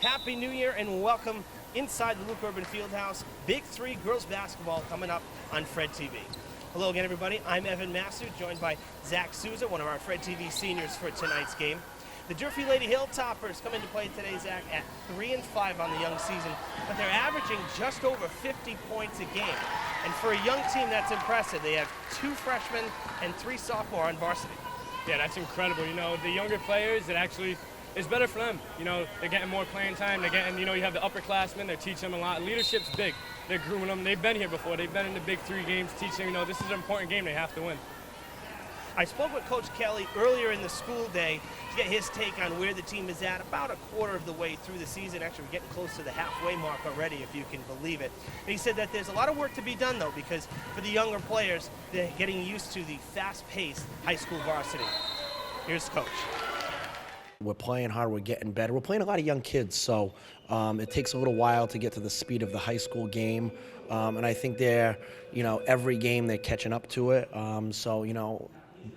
Happy New Year and welcome inside the Luke Urban Fieldhouse. Big 3 girls basketball coming up on Fred TV. Hello again, everybody. I'm Evan Massoud, joined by Zach Souza, one of our Fred TV seniors for tonight's game. The Durfee Lady Hilltoppers come into play today, Zach, at 3-5 on the young season, but they're averaging just over 50 points a game. And for a young team, that's impressive. They have 2 freshmen and 3 sophomore on varsity. Yeah, that's incredible. The younger players, it's better for them. They're getting more playing time. They're getting, you have the upperclassmen. They're teaching them a lot. Leadership's big. They're grooming them. They've been here before. They've been in the big 3 games teaching, this is an important game they have to win. I spoke with Coach Kelly earlier in the school day to get his take on where the team is at about a quarter of the way through the season. Actually, we're getting close to the halfway mark already, if you can believe it. And he said that there's a lot of work to be done, though, because for the younger players, they're getting used to the fast-paced high school varsity. Here's Coach. We're playing hard, we're getting better. We're playing a lot of young kids, so it takes a little while to get to the speed of the high school game. And I think every game they're catching up to it.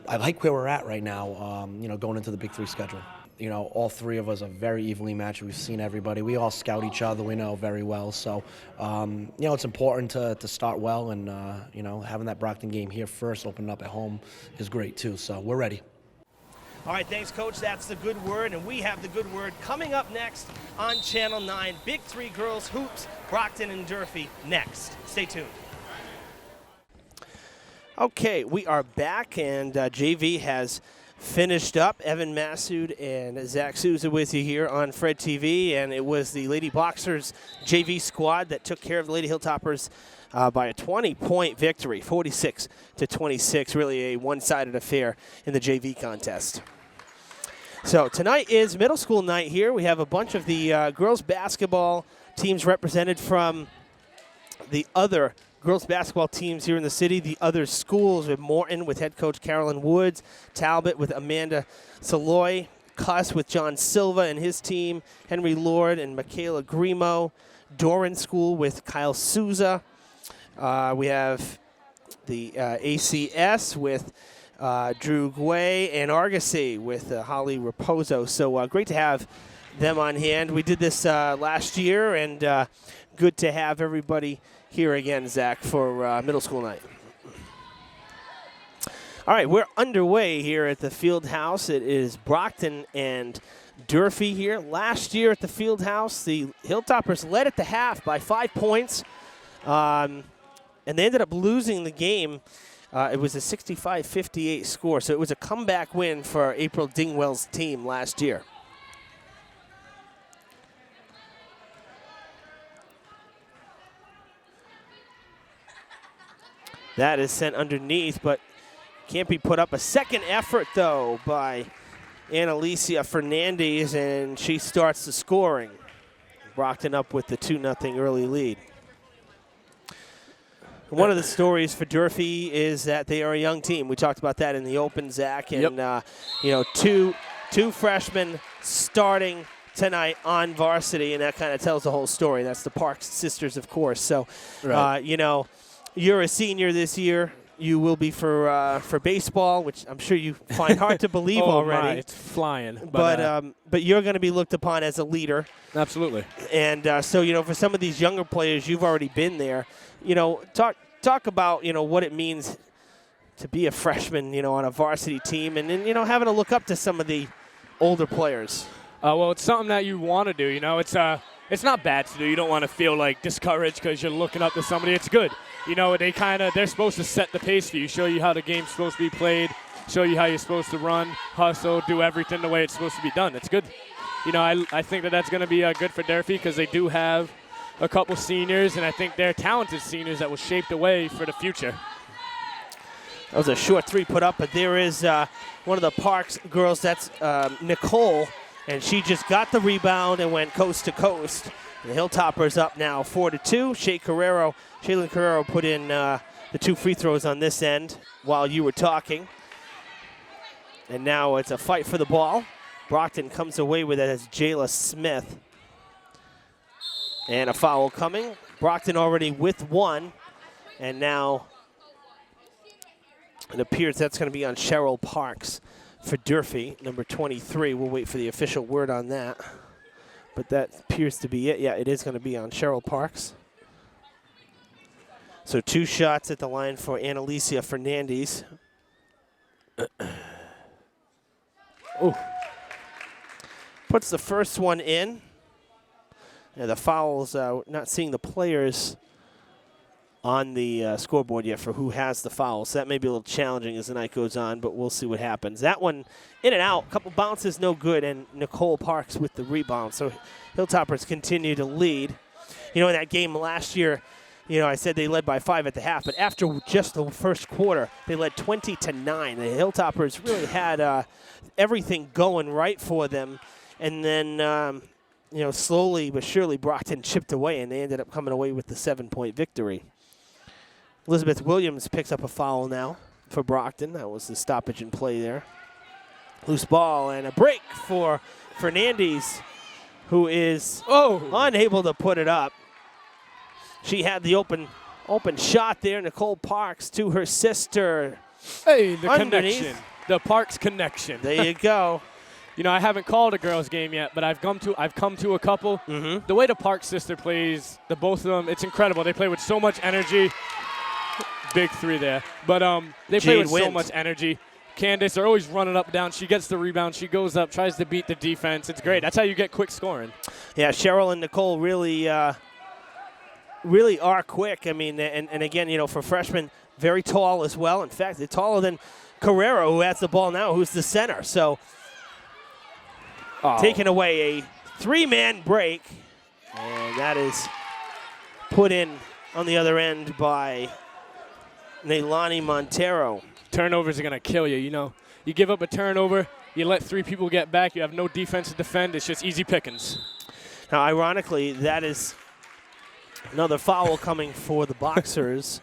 I like where we're at right now, going into the Big 3 schedule. All 3 of us are very evenly matched. We've seen everybody. We all scout each other. We know very well. So, it's important to start well. And, having that Brockton game here first, opening up at home, is great, too. So we're ready. All right, thanks, Coach. That's the good word. And we have the good word coming up next on Channel 9. Big 3 girls hoops, Brockton and Durfee next. Stay tuned. Okay, we are back, and JV has finished up. Evan Massoud and Zach Souza with you here on Fred TV, and it was the Lady Boxers JV squad that took care of the Lady Hilltoppers by a 20-point victory, 46-26. Really a one-sided affair in the JV contest. So tonight is middle school night here. We have a bunch of the girls basketball teams represented from the other girls basketball teams here in the city, the other schools with Morton with head coach Carolyn Woods, Talbot with Amanda Saloy, Cuss with John Silva and his team, Henry Lord and Michaela Grimo, Doran School with Kyle Souza. We have the ACS with Drew Guay and Argosy with Holly Raposo. So great to have them on hand. We did this last year, and good to have everybody here again, Zach, for middle school night. All right, we're underway here at the field house. It is Brockton and Durfee here. Last year at the field house, the Hilltoppers led at the half by 5 points, and they ended up losing the game. It was a 65-58 score, so it was a comeback win for April Dingwell's team last year. That is sent underneath, but can't be put up. A second effort, though, by Annalicia Fernandez, and she starts the scoring. Brockton up with the 2-0 early lead. One of the stories for Durfee is that they are a young team. We talked about that in the open, Zach, and two freshmen starting tonight on varsity, and that kind of tells the whole story. That's the Parks sisters, of course. So, right. You're a senior this year. You will be for baseball, which I'm sure you find hard to believe already. My, it's flying. But you're going to be looked upon as a leader. Absolutely. And so for some of these younger players, you've already been there. Talk about what it means to be a freshman, on a varsity team, and then having to look up to some of the older players. Well, it's something that you want to do. It's not bad to do. You don't want to feel like discouraged because you're looking up to somebody. It's good. They're supposed to set the pace for you, show you how the game's supposed to be played, show you how you're supposed to run, hustle, do everything the way it's supposed to be done. It's good. I think that's going to be good for Durfee because they do have a couple seniors, and I think they're talented seniors that will shape the way for the future. That was a short 3 put up, but there is one of the Parks girls, that's Nicole, and she just got the rebound and went coast to coast. The Hilltoppers up now 4-2. Shaylin Carrero put in the 2 free throws on this end while you were talking. And now it's a fight for the ball. Brockton comes away with it as Jayla Smith. And a foul coming. Brockton already with 1. And now it appears that's going to be on Cheryl Parks for Durfee, number 23. We'll wait for the official word on that. but that appears to be it. Yeah, it is going to be on Cheryl Parks. So 2 shots at the line for Annalicia Fernandez. Oh. Puts the first one in. Yeah, the fouls, not seeing the players on the scoreboard yet for who has the fouls. So that may be a little challenging as the night goes on, but we'll see what happens. That one in and out, couple bounces, no good, and Nicole Parks with the rebound. So Hilltoppers continue to lead. You know, in that game last year, you know, I said they led by 5 at the half, but after just the first quarter, they led 20-9. The Hilltoppers really had everything going right for them, and then you know, slowly but surely Brockton chipped away, and they ended up coming away with the 7-point victory. Elizabeth Williams picks up a foul now for Brockton. That was the stoppage in play there. Loose ball and a break for Fernandez, who is unable to put it up. She had the open shot there. Nicole Parks to her sister. Hey, the underneath. connection. The Parks connection. There you go. You know, I haven't called a girls' game yet, but I've come to a couple. Mm-hmm. The way the Parks sister plays, the both of them, it's incredible. They play with so much energy. Big 3 there. But they play with so much energy. Candace, they're always running up and down. She gets the rebound. She goes up, tries to beat the defense. It's great. That's how you get quick scoring. Yeah, Cheryl and Nicole really are quick. I mean, and again, you know, for freshmen, very tall as well. In fact, they're taller than Carrera, who has the ball now, who's the center. So taking away a 3-man break, and that is put in on the other end by Neilani Montero. Turnovers are going to kill you, you know. You give up a turnover, you let 3 people get back, you have no defense to defend. It's just easy pickings. Now, ironically, that is another foul coming for the Boxers.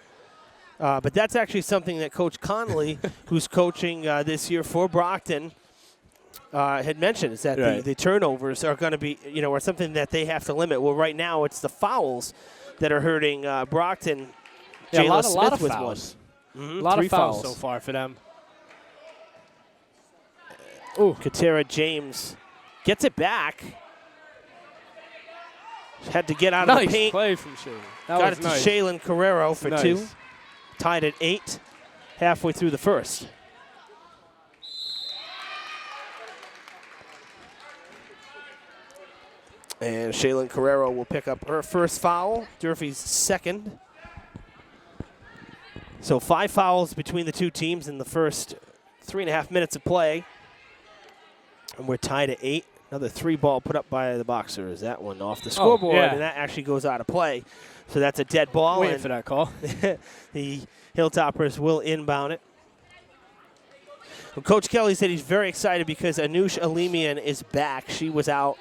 But that's actually something that Coach Conley, who's coaching this year for Brockton, had mentioned, is that the turnovers are going to be, you know, or something that they have to limit. Well, right now it's the fouls that are hurting Brockton. Yeah, Jayla a lot of Smith fouls. Mm-hmm. A lot 3 of fouls so far for them. Ooh, Katera James gets it back. Had to get out of the paint. Nice play from Shaylin. Got it to Shaylin Carrero for 2. Tied at 8, halfway through the first. And Shaylin Carrero will pick up her first foul, Durfee's second. So 5 fouls between the 2 teams in the first 3.5 minutes of play. And we're tied at 8. Another 3-ball put up by the Boxers. That one off the scoreboard, and that actually goes out of play. So that's a dead ball. Waiting for that call. The Hilltoppers will inbound it. Well, Coach Kelly said he's very excited because Anush Alimian is back. She was out.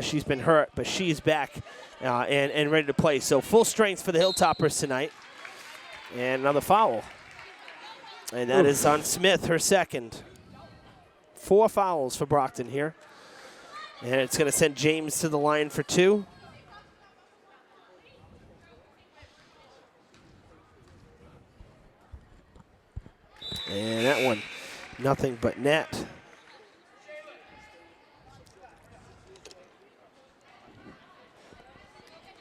She's been hurt, but she's back and ready to play. So full strength for the Hilltoppers tonight. And another foul. And that is on Smith, her second. 4 fouls for Brockton here. And it's going to send James to the line for 2. And that one, nothing but net.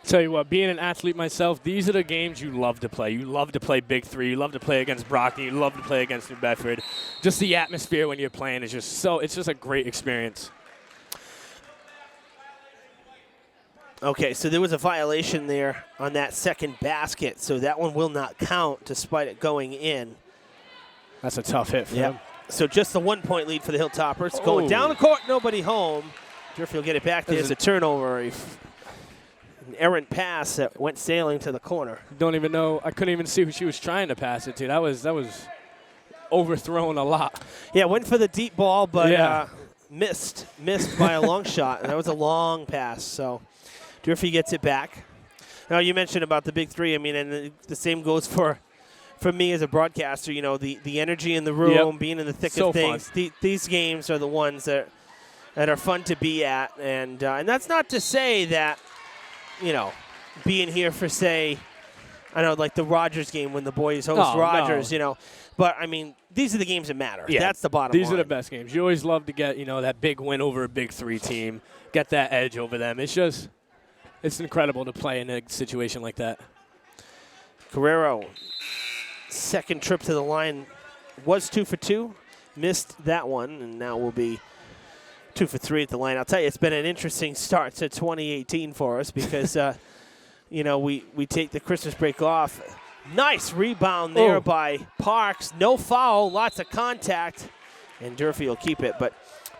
Tell you what, being an athlete myself, these are the games you love to play. You love to play Big 3. You love to play against Brockton. You love to play against New Bedford. Just the atmosphere when you're playing is just it's just a great experience. Okay, so there was a violation there on that second basket, so that one will not count despite it going in. That's a tough hit for them. So just the 1-point lead for the Hilltoppers. Going down the court, nobody home. Durfee will get it back. There's a turnover. An errant pass that went sailing to the corner. Don't even know. I couldn't even see who she was trying to pass it to. That was overthrown a lot. Yeah, went for the deep ball, but missed by a long shot. And that was a long pass. So Durfee gets it back. Now, you mentioned about the Big 3. I mean, and the same goes for me as a broadcaster. You know, the energy in the room, being in the thick of things. These games are the ones that are fun to be at. And that's not to say that, you know, being here for, say, I know, like the Rogers game when the boys host Rogers, no. you know. But, I mean, these are the games that matter. Yeah, That's the bottom line. These are the best games. You always love to get, that big win over a Big 3 team, get that edge over them. It's incredible to play in a situation like that. Guerrero, second trip to the line, was 2 for 2. Missed that one, and now will be 2 for 3 at the line. I'll tell you, it's been an interesting start to 2018 for us because, we take the Christmas break off. Nice rebound there by Parks. No foul, lots of contact, and Durfee will keep it. But,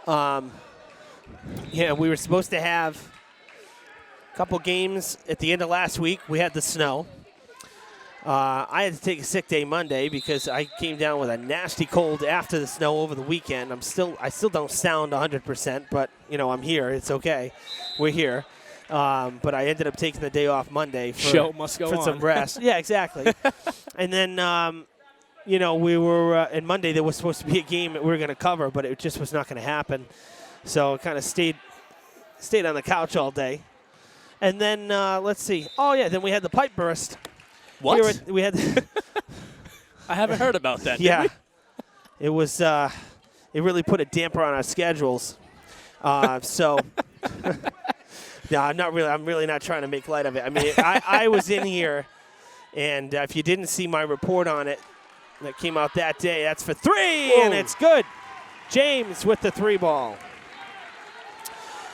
we were supposed to have a couple games at the end of last week. We had the snow. I had to take a sick day Monday because I came down with a nasty cold after the snow over the weekend. I still don't sound 100%, but I'm here. It's okay. We're here. But I ended up taking the day off Monday for some rest. Yeah, exactly. And then we were and Monday there was supposed to be a game that we were going to cover, but it just was not going to happen. So I kind of stayed on the couch all day. And then let's see. Oh yeah, then we had the pipe burst. What? We had. I haven't heard about that. Yeah, it was. It really put a damper on our schedules. So, no, I'm really not trying to make light of it. I mean, I was in here, and if you didn't see my report on it, that came out that day. That's for 3, and it's good. James with the 3 ball.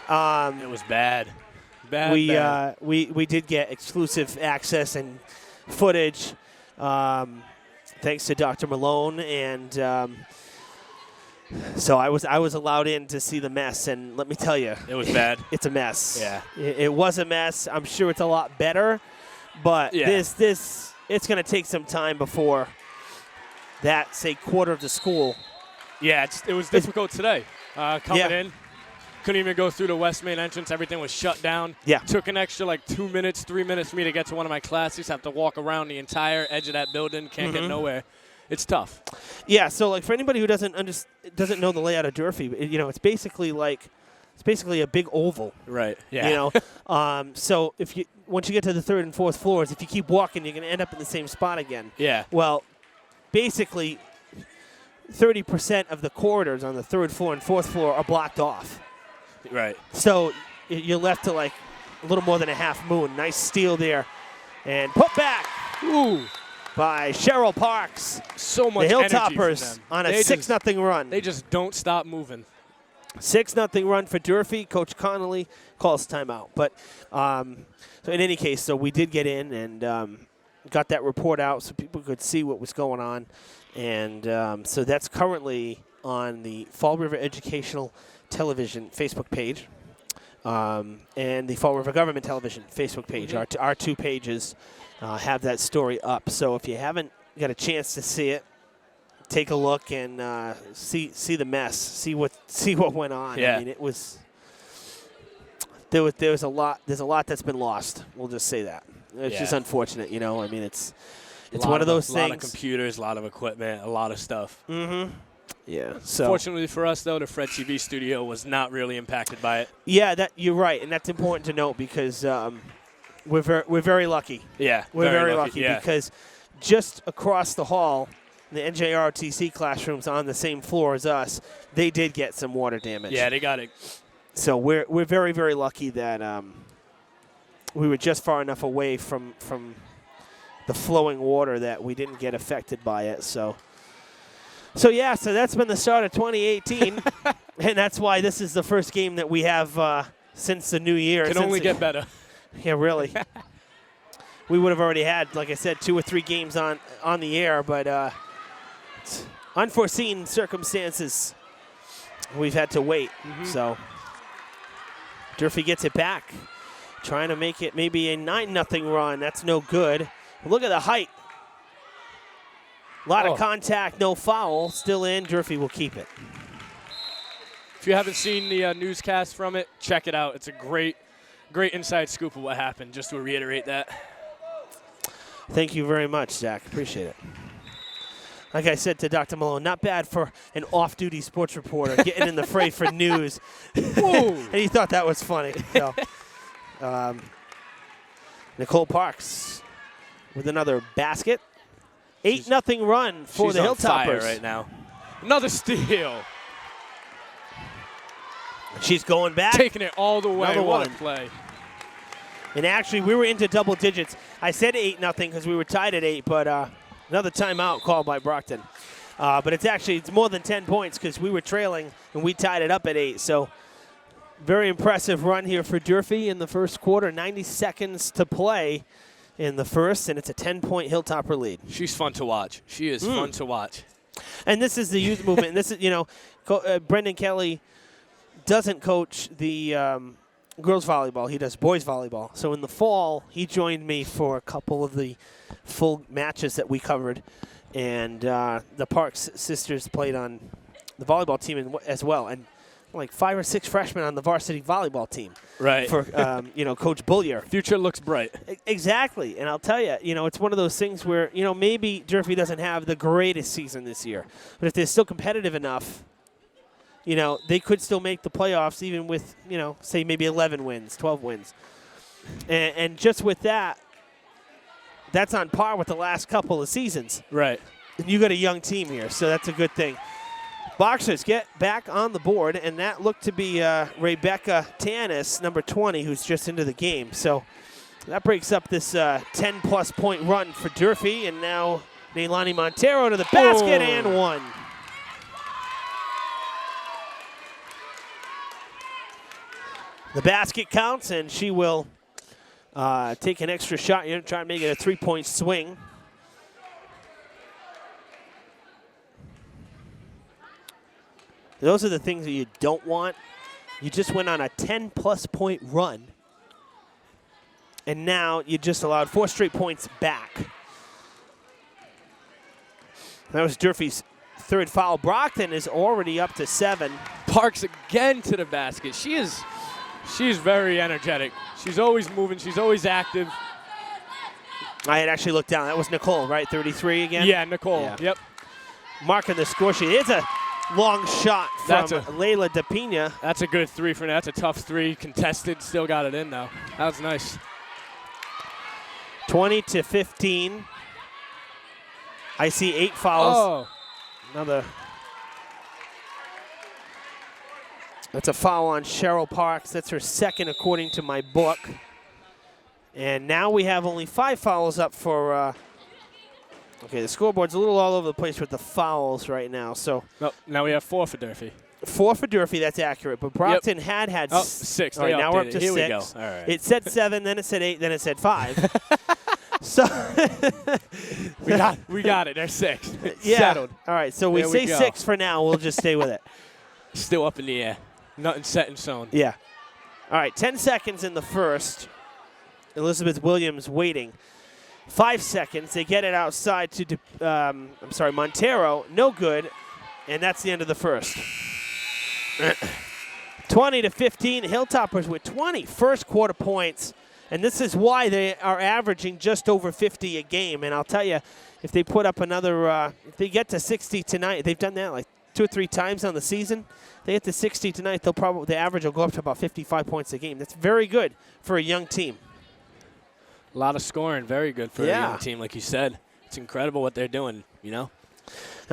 It was bad. Bad. We did get exclusive access and footage, thanks to Dr. Malone, and so I was allowed in to see the mess, and let me tell you, it was bad. It's a mess. Yeah, it was a mess. I'm sure it's a lot better, but this it's going to take some time before that, say, quarter of the school. Yeah, it was difficult today coming in. Couldn't even go through the West Main entrance. Everything was shut down. Yeah. Took an extra 2 minutes, 3 minutes for me to get to one of my classes. Have to walk around the entire edge of that building. Can't get nowhere. It's tough. Yeah. So for anybody who doesn't know the layout of Durfee, it's basically a big oval. Right. Yeah. So once you get to the 3rd and 4th floors, if you keep walking, you're going to end up in the same spot again. Yeah. Well, basically, 30% of the corridors on the 3rd floor and 4th floor are blocked off. Right. So you're left to a little more than a half moon. Nice steal there. And put back by Cheryl Parks. So much the energy Hilltoppers on a 6-0 run. They just don't stop moving. 6-0 run for Durfee. Coach Connolly calls timeout. But so in any case, so we did get in and got that report out so people could see what was going on. And so that's currently on the Fall River Educational Television Facebook page and the Fall River Government Television Facebook page. Our 2 pages have that story up. So if you haven't got a chance to see it, take a look and see the mess. See what went on. Yeah. I mean, it was there was a lot. There's a lot that's been lost. We'll just say that. It's just unfortunate, I mean, it's one of those things. A lot of computers, a lot of equipment, a lot of stuff. Mm-hmm. Yeah. So fortunately for us, though, the Fred TV studio was not really impacted by it. Yeah, you're right, and that's important to note because we're very lucky. Yeah, we're very lucky because just across the hall, the NJROTC classrooms on the same floor as us, they did get some water damage. Yeah, they got it. So we're very, very lucky that we were just far enough away from the flowing water that we didn't get affected by it. So that's been the start of 2018, and that's why this is the first game that we have since the new year. Can only get better. Yeah, really. We would have already had, like I said, 2 or 3 games on the air, but unforeseen circumstances, we've had to wait. So Durfee gets it back, trying to make it maybe a 9-0 run. That's no good. Look at the height. A lot of contact, no foul. Still in. Durfee will keep it. If you haven't seen the newscast from it, check it out. It's a great inside scoop of what happened, just to reiterate that. Thank you very much, Zach. Appreciate it. Like I said to Dr. Malone, not bad for an off-duty sports reporter getting in the fray for news. And he thought that was funny. So, Nicole Parks with another basket. 8-0 run for the Hilltoppers. Hilltoppers Right now. Another steal. She's going back. Taking it all the way. Another What a one. play. And actually, we were into double digits. I said 8-0 because we were tied at 8, but another timeout called by Brockton. But it's more than 10 points because we were trailing and we tied it up at 8. So very impressive run here for Durfee in the first quarter. 90 seconds to play in the first, and it's a 10-point Hilltopper lead. She's fun to watch. She is fun to watch. And this is the youth movement. And this is, Brendan Kelly doesn't coach the girls volleyball. He does boys volleyball. So in the fall, he joined me for a couple of the full matches that we covered. And the Parks sisters played on the volleyball team as well. And like 5 or 6 freshmen on the varsity volleyball team. Right. For, Coach Bullier. Future looks bright. Exactly. And I'll tell you, it's one of those things where, maybe Durfee doesn't have the greatest season this year. But if they're still competitive enough, they could still make the playoffs even with, say maybe 11 wins, 12 wins. And just with that, that's on par with the last couple of seasons. Right. And you got a young team here, so that's a good thing. Boxers get back on the board, and that looked to be Rebecca Tanis, number 20, who's just into the game. So that breaks up this 10-plus point run for Durfee, and now Neilani Montero to the basket and one. The basket counts, and she will take an extra shot here and try and make it a 3-point swing. Those are the things that you don't want. You just went on a 10-plus point run, and now you just allowed 4 straight points back. That was Durfee's third foul. Brockton is already up to 7. Parks again to the basket. She's very energetic. She's always moving. She's always active. I had actually looked down. That was Nicole, right? 33 again? Yeah, Nicole. Yeah. Yep. Marking the score sheet. It's a long shot from Layla DePina. That's a good 3 for now. That's a tough 3. Contested. Still got it in, though. That was nice. 20-15. I see 8 fouls. Another. That's a foul on Cheryl Parks. That's her second according to my book. And now we have only 5 fouls up for okay, the scoreboard's a little all over the place with the fouls right now. So now we have 4 for Durfee. 4 for Durfee, that's accurate. But Brockton had 6. All right, now we're up to 6. Here we go. All right. It said 7, then it said 8, then it said 5. So we got it. There's 6. Yeah. Settled. All right, so we say 6 for now. We'll just stay with it. Still up in the air. Nothing set in stone. Yeah. All right, 10 seconds in the first. Elizabeth Williams waiting. 5 seconds. They get it outside to Montero. No good. And that's the end of the first. 20-15. Hilltoppers with 20 first quarter points. And this is why they are averaging just over 50 a game. And I'll tell you, if they put up another, if they get to 60 tonight, they've done that like 2 or 3 times on the season. They get to 60 tonight, the average will go up to about 55 points a game. That's very good for a young team. A lot of scoring, very good for a young team, like you said. It's incredible what they're doing, Now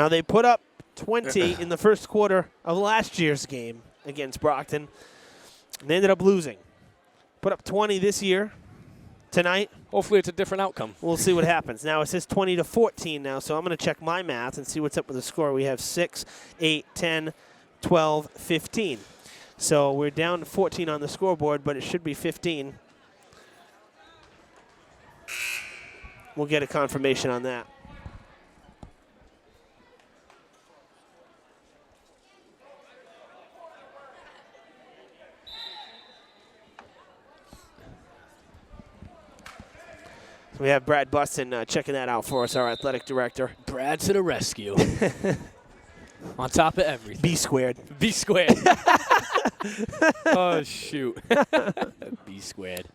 they put up 20 in the first quarter of last year's game against Brockton. And they ended up losing. Put up 20 this year, tonight. Hopefully it's a different outcome. We'll see what happens. Now it says 20-14 now, so I'm going to check my math and see what's up with the score. We have 6, 8, 10, 12, 15. So we're down to 14 on the scoreboard, but it should be 15. We'll get a confirmation on that. So we have Brad Buston checking that out for us, our athletic director. Brad to the rescue. On top of everything. B squared. B squared. Oh, shoot. B squared.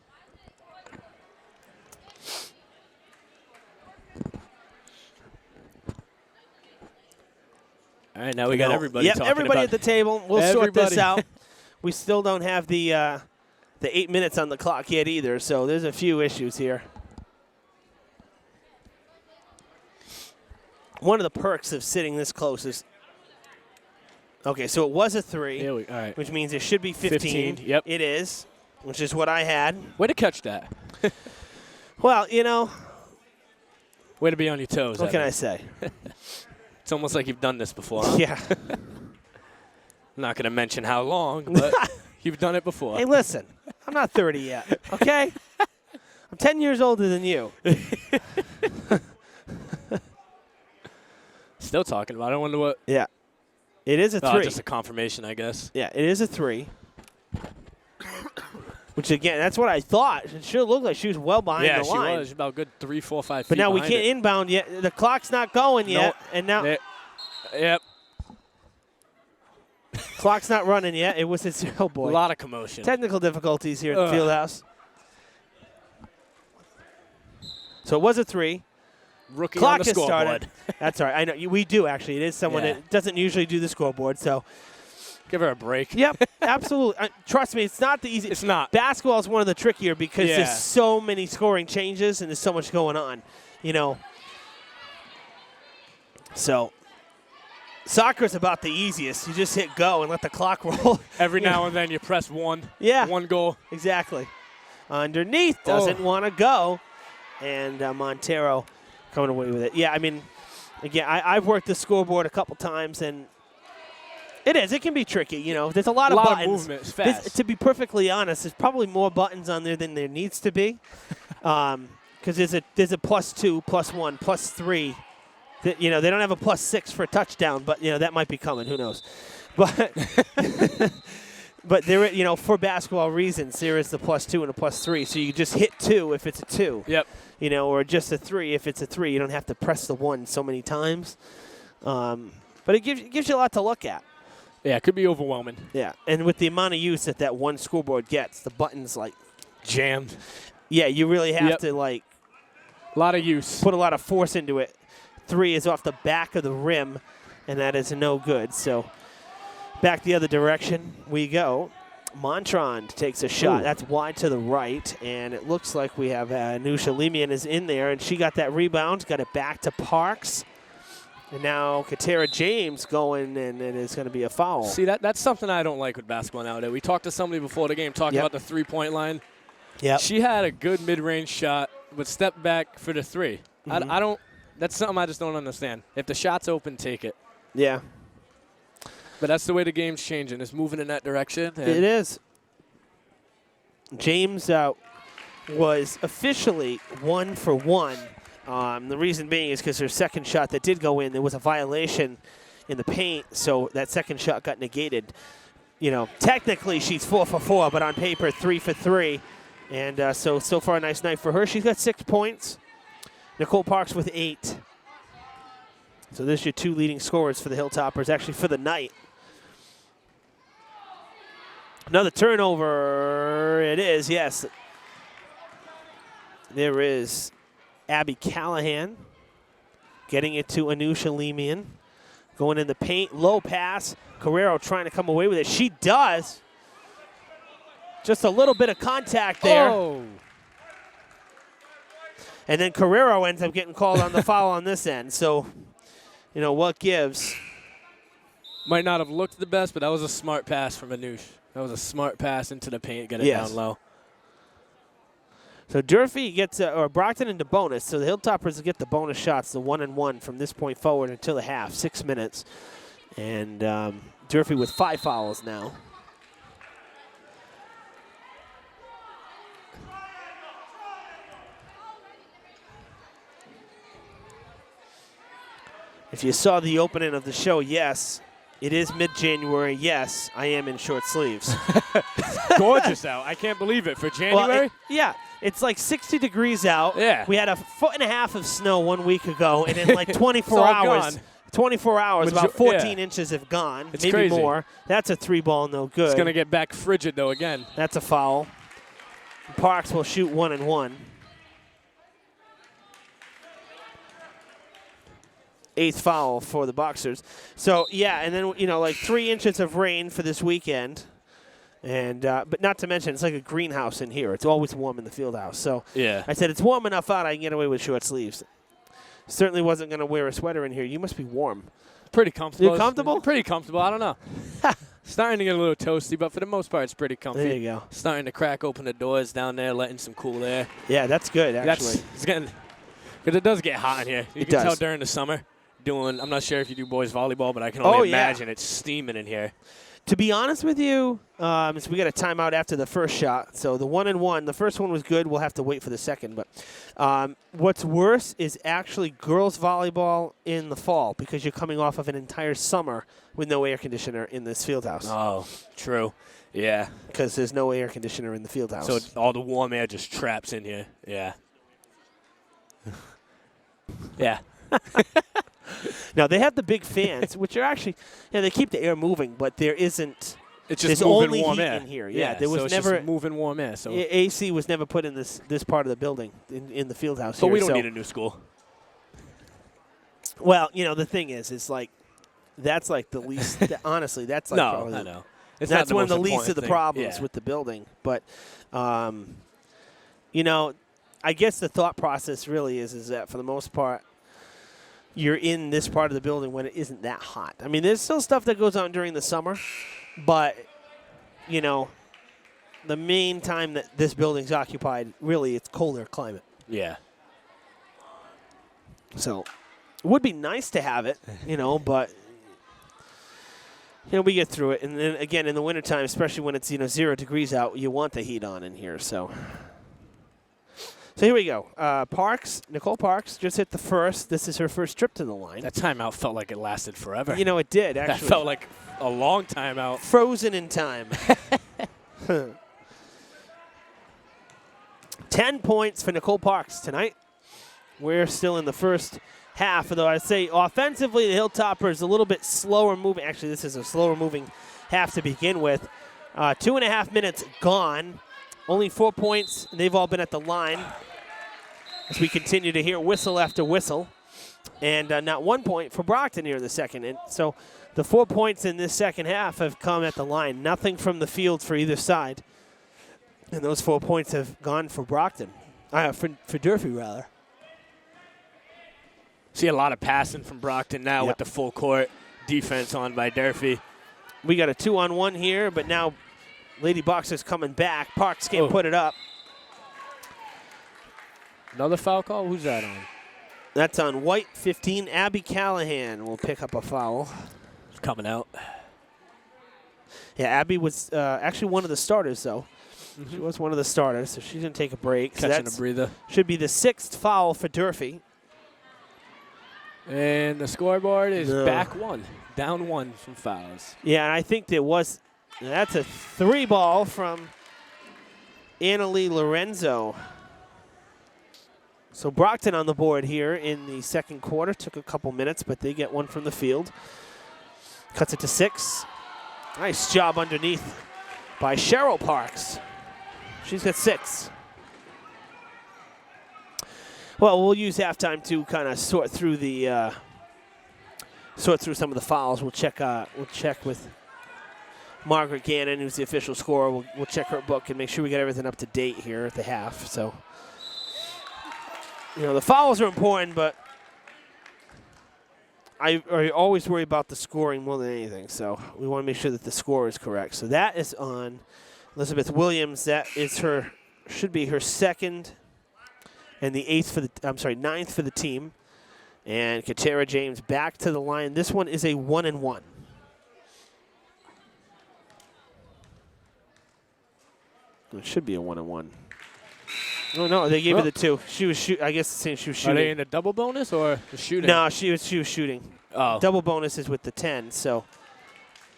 All right, now we got everybody talking everybody about at the table. We'll sort this out. We still don't have the 8 minutes on the clock yet either, so there's a few issues here. one of the perks of sitting this close is, okay, so it was a 3, All right. which means it should be 15. Yep. It is, which is what I had. Way to catch that. Well, you know, Way to be on your toes. what can I say? It's almost like you've done this before. Huh? Yeah. I'm not going to mention how long, but you've done it before. Hey, listen, I'm not 30 yet, okay? I'm 10 years older than you. Still talking about it. I wonder what. Yeah. It is a 3. Just a confirmation, I guess. Yeah, it is a 3. Which, again, that's what I thought. It sure looked like she was well behind Yeah, the line. she was. About good 3, 4, 5 feet But now we behind can't it. inbound yet. The clock's not going yet. Nope. And now Yep. clock's not running yet. It was oh A boy. lot of commotion. Technical difficulties here at the field house. So it was a 3. Rookie Clock on the has scoreboard. started. That's all right. I know we do actually. It is someone Yeah. that doesn't usually do the scoreboard. So Give her a break. yep, absolutely. Trust me, it's not the easy. It's not. Basketball is one of the trickier because Yeah. there's so many scoring changes and there's so much going on. You know. So soccer's about the easiest. You just hit go and let the clock roll. Every now and then you press 1. Yeah. 1 goal. Exactly. Underneath doesn't want to go. And Montero coming away with it. Yeah, I mean, again, I've worked the scoreboard a couple times, and it can be tricky. You know, there's a lot of buttons. Of movement. It's fast. To be perfectly honest, there's probably more buttons on there than there needs to be. Because there's a +2, +1, +3. That, you know, they don't have a +6 for a touchdown, but, you know, that might be coming. Who knows? But but there, you know, for basketball reasons, there is the +2 and a +3. So you just hit 2 if it's a 2. Yep. You know, or just a 3 if it's a 3. You don't have to press the 1 so many times. But it gives you a lot to look at. Yeah, it could be overwhelming. Yeah, and with the amount of use that one scoreboard gets, the buttons, like, Jammed. yeah, you really have Yep. to, like, A lot of use. put a lot of force into it. 3 is off the back of the rim, and that is no good. So back the other direction we go. Montrond takes a shot. Ooh. That's wide to the right, and it looks like we have Nusha Lemian is in there, and she got that rebound, got it back to Parks. And now Katera James going, and it is going to be a foul. See, that's something I don't like with basketball nowadays. We talked to somebody before the game talking about the three-point line. Yeah. She had a good mid-range shot, but stepped back for the 3. Mhm. I don't. That's something I just don't understand. If the shot's open, take it. Yeah. But that's the way the game's changing. It's moving in that direction. And It is. James was officially 1 for 1. The reason being is because her second shot that did go in, there was a violation in the paint, so that second shot got negated. You know, technically she's 4 for 4, but on paper 3 for 3. And so far a nice night for her. She's got 6 points. Nicole Parks with 8. So there's your 2 leading scorers for the Hilltoppers, actually for the night. Another turnover. It is, yes. There is Abby Callahan getting it to Anusha Lemian. Going in the paint, low pass. Carrero trying to come away with it. She does. Just a little bit of contact there. Oh. And then Carrero ends up getting called on the foul on this end. So, you know, what gives? Might not have looked the best, but that was a smart pass from Anush. That was a smart pass into the paint, get it Yes. down low. So Durfee gets, or Brockton into bonus. So the Hilltoppers get the bonus shots, the 1-and-1 from this point forward until the half, 6 minutes. And Durfee with 5 fouls now. If you saw the opening of the show, yes, it is mid-January. Yes, I am in short sleeves. Gorgeous out. I can't believe it. For January? Well, yeah, it's like 60 degrees out. Yeah. We had 1.5 feet of snow 1 week ago, and in like 24 all hours, gone. 24 hours, about 14 inches have gone, It's maybe crazy. more. That's a 3-ball, no good. It's going to get back frigid, though, again. That's a foul. Parks will shoot 1-and-1. 8th foul for the Boxers. So, yeah, and then, you know, like 3 inches of rain for this weekend. And but not to mention, it's like a greenhouse in here. It's always warm in the field house. So Yeah. I said it's warm enough out I can get away with short sleeves. certainly wasn't going to wear a sweater in here. You must be warm. Pretty comfortable. You comfortable? Pretty comfortable. I don't know. Starting to get a little toasty, but for the most part, it's pretty comfy. There you go. Starting to crack open the doors down there, letting some cool air. Yeah, that's good, actually. It's getting, because it does get hot in here. You can tell during the summer. I'm not sure if you do boys volleyball, but I can only imagine it's steaming in here. To be honest with you, so we got a timeout after the first shot. So the 1-1, the first one was good. We'll have to wait for the second. But what's worse is actually girls volleyball in the fall because you're coming off of an entire summer with no air conditioner in this field house. Oh, true. Yeah. Because there's no air conditioner in the field house. So all the warm air just traps in here. Yeah. Yeah. Now, they have the big fans, which are actually, they keep the air moving, but there isn't. It's just there's moving only warm heat air in here. Yeah, there was so it's never just moving warm air. So AC was never put in this part of the building in the field house. But here, we don't need a new school. Well, the thing is, it's like that's like the least. Honestly, that's like no, I know. That's one of the least of the problems with the building. But I guess the thought process really is that for the most part, you're in this part of the building when it isn't that hot. I mean, there's still stuff that goes on during the summer, but, the main time that this building's occupied, really, it's colder climate. Yeah. So it would be nice to have it, but, we get through it. And then, again, in the wintertime, especially when it's, 0 degrees out, you want the heat on in here, so. So here we go. Nicole Parks just hit the first. This is her first trip to the line. That timeout felt like it lasted forever. It did, actually. That felt like a long timeout. Frozen in time. 10 points for Nicole Parks tonight. We're still in the first half, although I'd say offensively the Hilltoppers a little bit slower moving. Actually, this is a slower moving half to begin with. 2.5 minutes gone. Only 4 points, and they've all been at the line. As we continue to hear whistle after whistle. And not 1 point for Brockton here in the second. And so the 4 points in this second half have come at the line. Nothing from the field for either side. And those 4 points have gone for Brockton. For Durfee, rather. See a lot of passing from Brockton now with the full court defense on by Durfee. We got a 2-on-1 here, but now Lady Boxer's coming back. Parks can't put it up. Another foul call? Who's that on? That's on white 15. Abby Callahan will pick up a foul. It's coming out. Yeah, Abby was actually one of the starters, though. Mm-hmm. She was one of the starters, so she's going to take a break. Catching a breather. Should be the 6th foul for Durfee. And the scoreboard is back 1. Down 1 from fouls. Yeah, and I think there was – that's a 3-ball from Annalie Lorenzo. So Brockton on the board here in the second quarter. Took a couple minutes, but they get one from the field. Cuts it to 6. Nice job underneath by Cheryl Parks. She's got 6. Well, we'll use halftime to kind of sort through some of the fouls. We'll check with Margaret Gannon, who's the official scorer. We'll check her book and make sure we get everything up to date here at the half. So, the fouls are important, but I always worry about the scoring more than anything. So we want to make sure that the score is correct. So that is on Elizabeth Williams. That is should be her second and the 9th for the team. And Katera James back to the line. This one is a 1-and-1. It should be a 1-and-1. Oh, no, they gave her the 2. She was I guess saying she was shooting. Are they in a double bonus or the shooting? No, she was shooting. Oh. Double bonus is with the 10, so.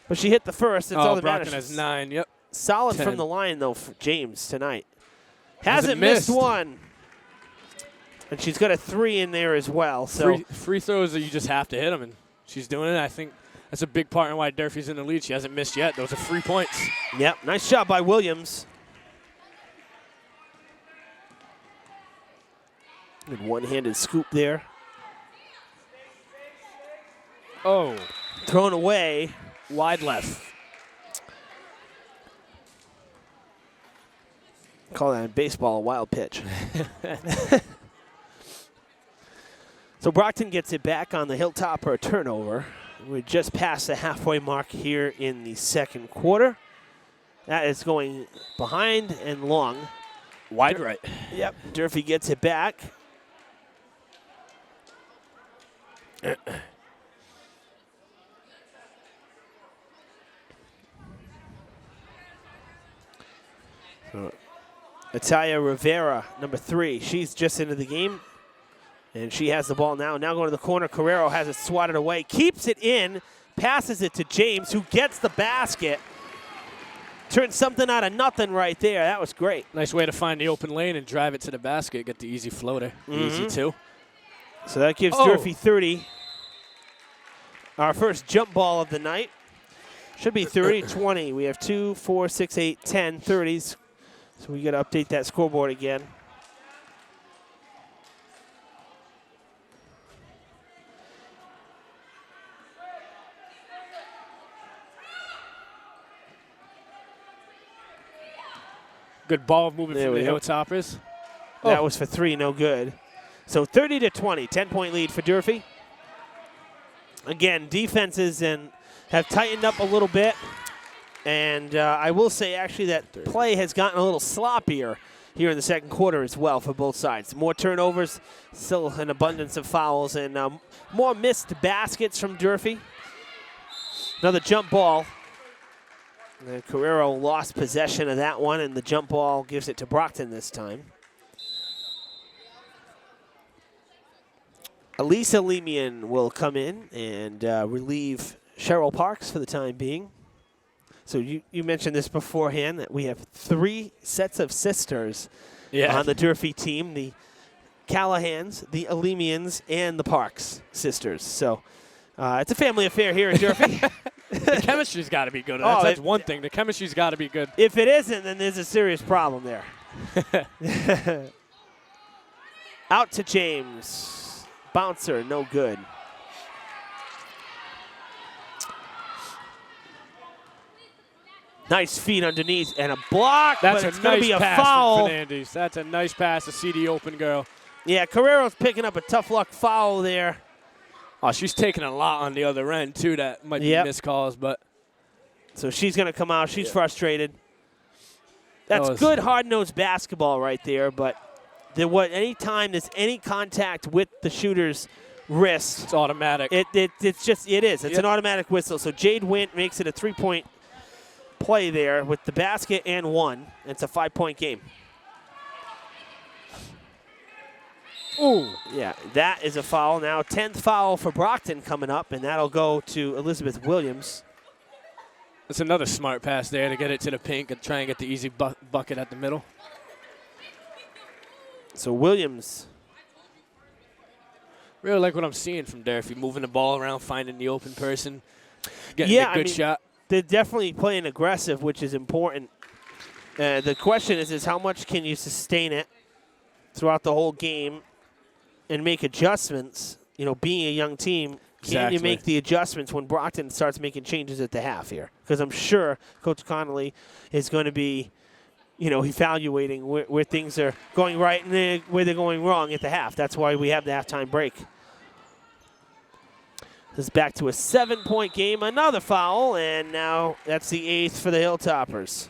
But she hit the first. That's all that Brockton matters. has 9, yep. Solid 10. from the line, though, for James tonight. Hasn't missed one. And she's got a 3 in there as well. So free throws that you just have to hit them, and she's doing it. I think that's a big part in why Durfee's in the lead. She hasn't missed yet. Those are 3 points. Yep, nice job by Williams. Good one-handed scoop there. Oh. Thrown away. Wide left. Call that in baseball a wild pitch. So Brockton gets it back on the Hilltopper turnover. We're just past the halfway mark here in the second quarter. That is going behind and long. Wide right. Yep, Durfee gets it back. Natalia Rivera, number 3. She's just into the game. And she has the ball now. Now going to the corner. Carrero has it swatted away. Keeps it in. Passes it to James, who gets the basket. Turns something out of nothing right there. That was great. Nice way to find the open lane and drive it to the basket. Get the easy floater. Easy, too. So that gives Durfee 30. Our first jump ball of the night. Should be 30, 20. We have 2, 4, 6, 8, 10, 30s. So we got to update that scoreboard again. Good ball moving There from we the go. Hilltoppers. That was for 3, no good. So 30 to 20, 10-point lead for Durfee. Again, defenses have tightened up a little bit. And I will say, actually, that play has gotten a little sloppier here in the second quarter as well for both sides. More turnovers, still an abundance of fouls, and more missed baskets from Durfee. Another jump ball. And Carrero lost possession of that one, and the jump ball gives it to Brockton this time. Elisa Lemian will come in and relieve Cheryl Parks for the time being. So you mentioned this beforehand, that we have 3 sets of sisters on the Durfee team, the Callahans, the Alemians, and the Parks sisters. So it's a family affair here at Durfee. The chemistry's got to be good. That's one thing. The chemistry's got to be good. If it isn't, then there's a serious problem there. Out to James. Bouncer, no good. Nice feed underneath and a block. That's but it's a going to nice be a pass foul. from Fernandez. That's a nice pass to see the open girl. Yeah, Carrero's picking up a tough luck foul there. Oh, she's taking a lot on the other end, too. That might be missed calls, but. So she's going to come out. She's frustrated. That's good hard-nosed basketball right there, but any time there's any contact with the shooter's wrist, it's automatic. It is. It's an automatic whistle. So Jade Wint makes it a 3-point play there with the basket and one. It's a 5-point game. Ooh. Yeah, that is a foul. Now 10th foul for Brockton coming up, and that'll go to Elizabeth Williams. That's another smart pass there to get it to the pink and try and get the easy bucket at the middle. So Williams. Really like what I'm seeing from Durfee, moving the ball around, finding the open person, getting a good shot. They're definitely playing aggressive, which is important. The question is how much can you sustain it throughout the whole game and make adjustments? You know, being a young team, can you make the adjustments when Brockton starts making changes at the half here? Because I'm sure Coach Connolly is going to be, evaluating where things are going right and where they're going wrong at the half. That's why we have the halftime break. This is back to a 7-point game. Another foul, and now that's the 8th for the Hilltoppers.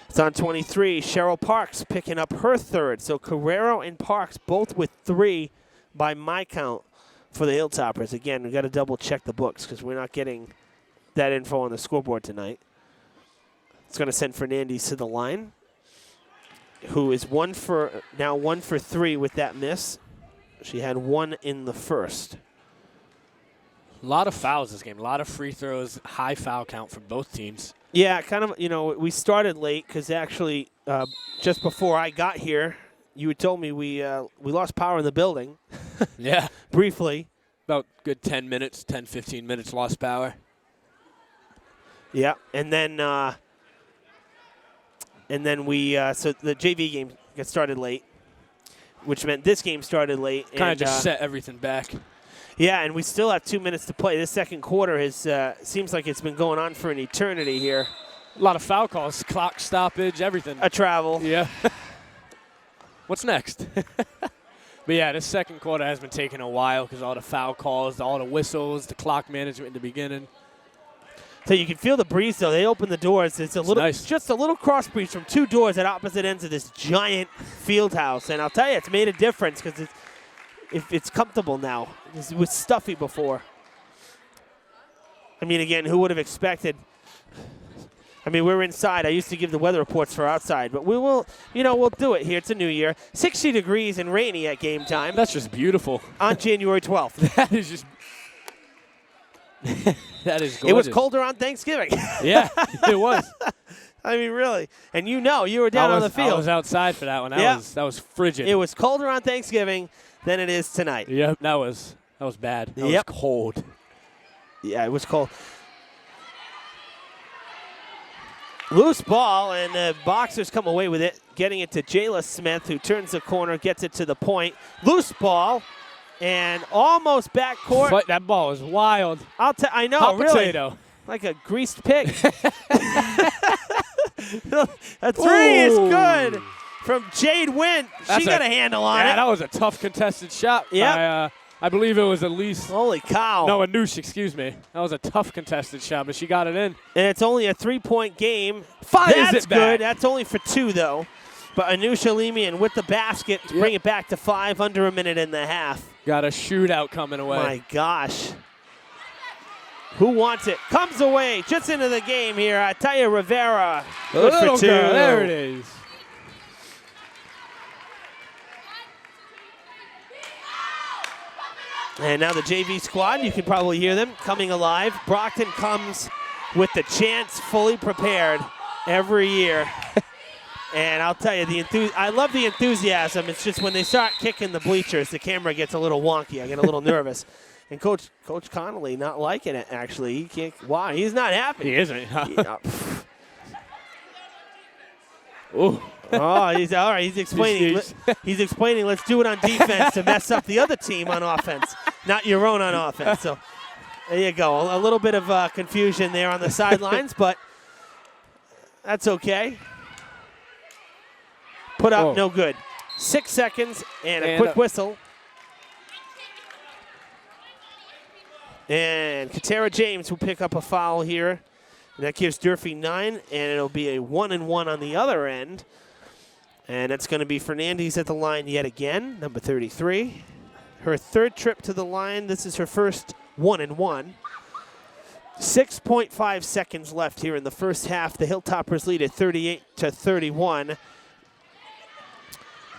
It's on 23. Cheryl Parks picking up her 3rd. So Carrero and Parks both with 3 by my count for the Hilltoppers. Again, we've got to double-check the books because we're not getting that info on the scoreboard tonight. It's going to send Fernandez to the line, who is 1 for 3 with that miss. She had 1 in the first. A lot of fouls this game. A lot of free throws, high foul count for both teams. Yeah, kind of, we started late because actually just before I got here, you had told me we lost power in the building. Yeah. Briefly. About good 10 minutes, 10, 15 minutes lost power. Yeah, and then so the JV game got started late, which meant this game started late. Kind of just set everything back. Yeah, and we still have 2 minutes to play. This second quarter seems like it's been going on for an eternity here. A lot of foul calls, clock stoppage, everything. A travel. Yeah. What's next? But, yeah, this second quarter has been taking a while because all the foul calls, all the whistles, the clock management in the beginning. So you can feel the breeze, though. They open the doors. It's a little, nice. Just a little cross breeze from 2 doors at opposite ends of this giant field house. And I'll tell you, it's made a difference because it's comfortable now. It was stuffy before. I mean, again, who would have expected? I mean, we're inside. I used to give the weather reports for outside, but we will, we'll do it here. It's a new year. 60 degrees and rainy at game time. That's just beautiful. On January 12th. That is just that is gorgeous. It was colder on Thanksgiving. Yeah, it was. I mean, really. And you were down on the field. I was outside for that one. That was frigid. It was colder on Thanksgiving than it is tonight. Yep, that was bad. That was cold. Yeah, it was cold. Loose ball, and the Boxers come away with it, getting it to Jayla Smith, who turns the corner, gets it to the point. Loose ball, and almost backcourt. But that ball was wild. I know, Hot really. potato. Like a greased pig. A 3 is good from Jade Wynn. She got a handle on it. Yeah, that was a tough contested shot. Yeah. I believe it was Elise. Holy cow. No, Anoush, excuse me. That was a tough contested shot, but she got it in. And it's only a 3-point game. That's good. That's only for 2, though. But Anoush Alimian with the basket to bring it back to 5, under a minute and a half. Got a shootout coming away. My gosh. Who wants it? Comes away just into the game here. Taya Rivera. Good for 2. There it is. And now the JV squad, you can probably hear them coming alive. Brockton comes with the chants fully prepared every year. And I'll tell you, I love the enthusiasm. It's just when they start kicking the bleachers, the camera gets a little wonky. I get a little nervous. And Coach Connolly not liking it, actually. He can't. Why? He's not happy. He isn't. Oh, he's all right. He's explaining. He's explaining. Let's do it on defense to mess up the other team on offense, not your own on offense. So there you go. A little bit of confusion there on the sidelines, but that's okay. Put up, no good. 6 seconds and a quick whistle. And Katara James will pick up a foul here. And that gives Durfee 9, and it'll be a 1-and-1 on the other end. And it's going to be Fernandez at the line yet again, number 33. Her 3rd trip to the line. This is her first 1-and-1. 6.5 seconds left here in the first half. The Hilltoppers lead at 38-31.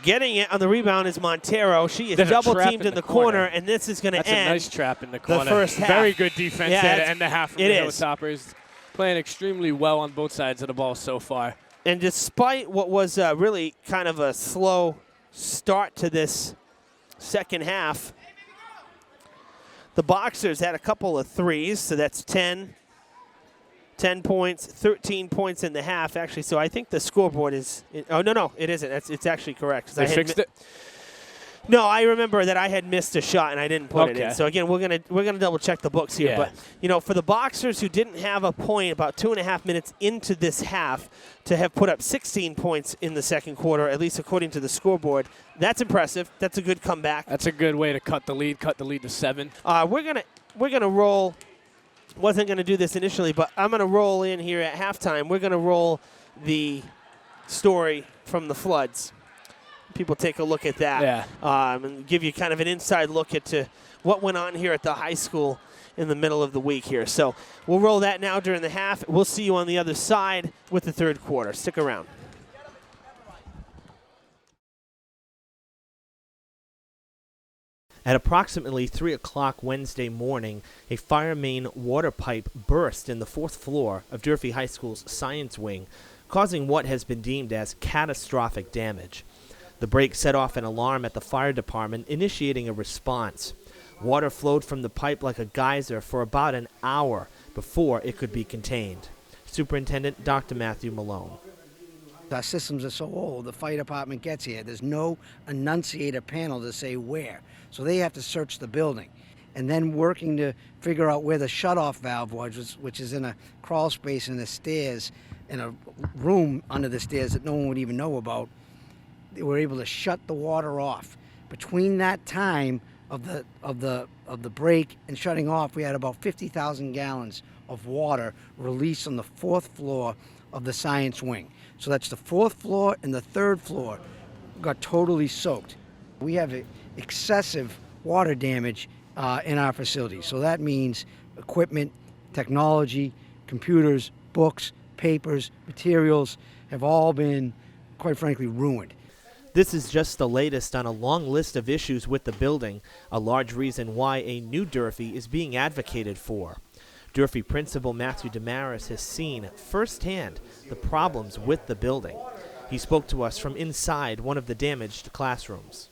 Getting it on the rebound is Montero. She is double-teamed in the corner, and this is going to end. That's a nice trap in the corner. The first half. Very good defense there to end the half from the Hilltoppers. Playing extremely well on both sides of the ball so far. And despite what was really kind of a slow start to this second half, the Boxers had a couple of threes, so that's 10 points, 13 points in the half, actually. So I think the scoreboard is – oh, no, it isn't. It's actually correct. They fixed it? No, I remember that I had missed a shot and I didn't put it in. So again, we're gonna double check the books here. Yeah. But for the Boxers who didn't have a point about 2.5 minutes into this half to have put up 16 points in the second quarter, at least according to the scoreboard, that's impressive. That's a good comeback. That's a good way to cut the lead to 7. We're gonna roll. Wasn't gonna do this initially, but I'm gonna roll in here at halftime. We're gonna roll the story from the floods. People take a look at that, and give you kind of an inside look at what went on here at the high school in the middle of the week here. So we'll roll that now during the half. We'll see you on the other side with the third quarter. Stick around. At approximately 3 o'clock Wednesday morning, a fire main water pipe burst in the 4th floor of Durfee High School's science wing, causing what has been deemed as catastrophic damage. The break set off an alarm at the fire department, initiating a response. Water flowed from the pipe like a geyser for about an hour before it could be contained. Superintendent Dr. Matthew Malone. Our systems are so old, the fire department gets here. There's no enunciator panel to say where. So they have to search the building. And then working to figure out where the shutoff valve was, which is in a crawl space in the stairs, in a room under the stairs that no one would even know about. They were able to shut the water off. Between that time of the break and shutting off, we had about 50,000 gallons of water released on the 4th floor of the science wing. So that's the 4th floor and the 3rd floor got totally soaked. We have excessive water damage in our facility. So that means equipment, technology, computers, books, papers, materials have all been, quite frankly, ruined. This is just the latest on a long list of issues with the building, a large reason why a new Durfee is being advocated for. Durfee Principal Matthew Damaris has seen firsthand the problems with the building. He spoke to us from inside one of the damaged classrooms.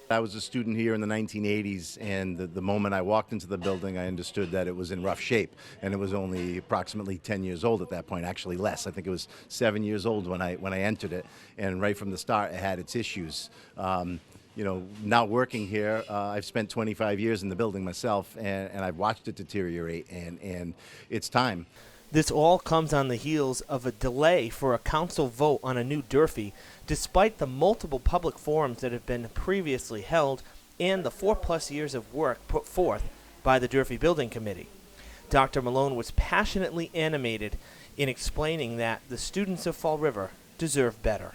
I was a student here in the 1980s, and the moment I walked into the building, I understood that it was in rough shape, and it was only approximately 10 years old at that point, actually less. I think it was 7 years old when I entered it, and right from the start, it had its issues. You know, now working here, I've spent 25 years in the building myself, and I've watched it deteriorate, and it's time. This all comes on the heels of a delay for a council vote on a new Durfee, despite the multiple public forums that have been previously held and the 4+ years of work put forth by the Durfee Building Committee. Dr. Malone was passionately animated in explaining that the students of Fall River deserve better.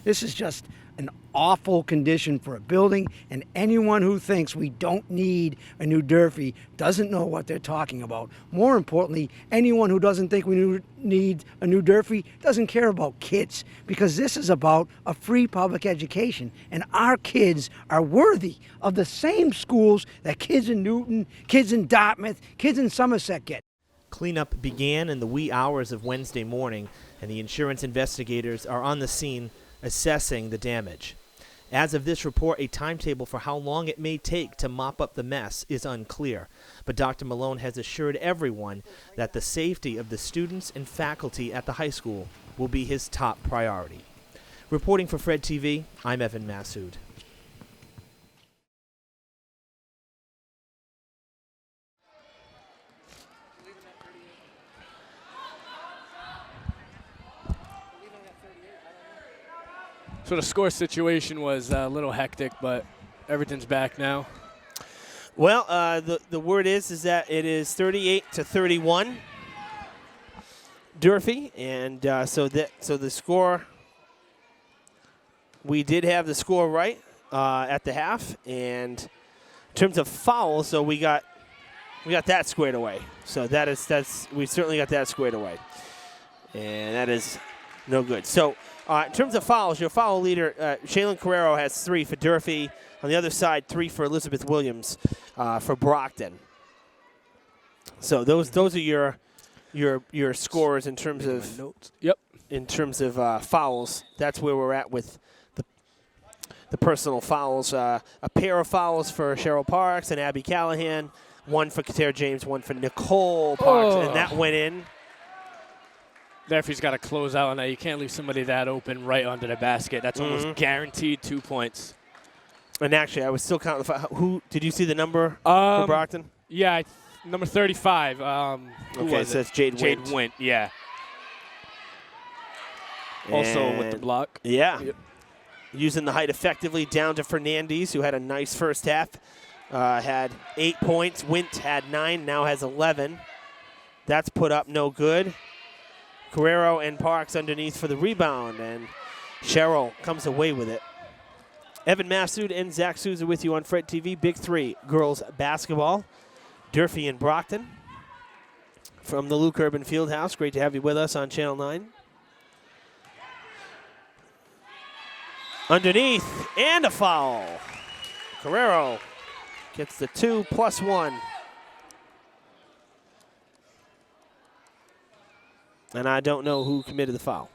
This is just an awful condition for a building, and anyone who thinks we don't need a new Durfee doesn't know what they're talking about. More importantly, anyone who doesn't think we need a new Durfee doesn't care about kids, because this is about a free public education, and our kids are worthy of the same schools that kids in Newton, kids in Dartmouth, kids in Somerset get. Cleanup began in the wee hours of Wednesday morning, and the insurance investigators are on the scene assessing the damage. As of this report, a timetable for how long it may take to mop up the mess is unclear, but Dr. Malone has assured everyone that the safety of the students and faculty at the high school will be his top priority. Reporting for Fred TV, I'm Evan Massoud. So the score situation was a little hectic, but everything's back now. Well, the word is that it is 38-31, Durfee, and so the score. We did have the score right at the half, and in terms of fouls, so we got that squared away. So we certainly got that squared away, and that is no good. So. In terms of fouls, your foul leader, Shaylin Carrero, has 3 for Durfee. On the other side, 3 for Elizabeth Williams for Brockton. So those are your scores in terms of notes. Yep. In terms of fouls. That's where we're at with the personal fouls. A pair of fouls for Cheryl Parks and Abby Callahan. 1 for Katera James, 1 for Nicole Parks, and that went in. Durfee's got to close out on that. You can't leave somebody that open right under the basket. That's almost guaranteed 2 points. And actually, I was still counting the who did you see the number for Brockton? Yeah, number 35. Okay, so that's Jade Wint. Jade Wint, yeah. Also with the block. Yeah. Yep. Using the height effectively down to Fernandez, who had a nice first half. Had 8 points. Wint had 9, now has 11. That's put up no good. Carrero and Parks underneath for the rebound, and Cheryl comes away with it. Evan Massoud and Zach Souza with you on Fred TV. Big 3 girls basketball. Durfee and Brockton from the Luke Urban Fieldhouse. Great to have you with us on Channel 9. Underneath, and a foul. Carrero gets the 2 plus 1. And I don't know who committed the foul.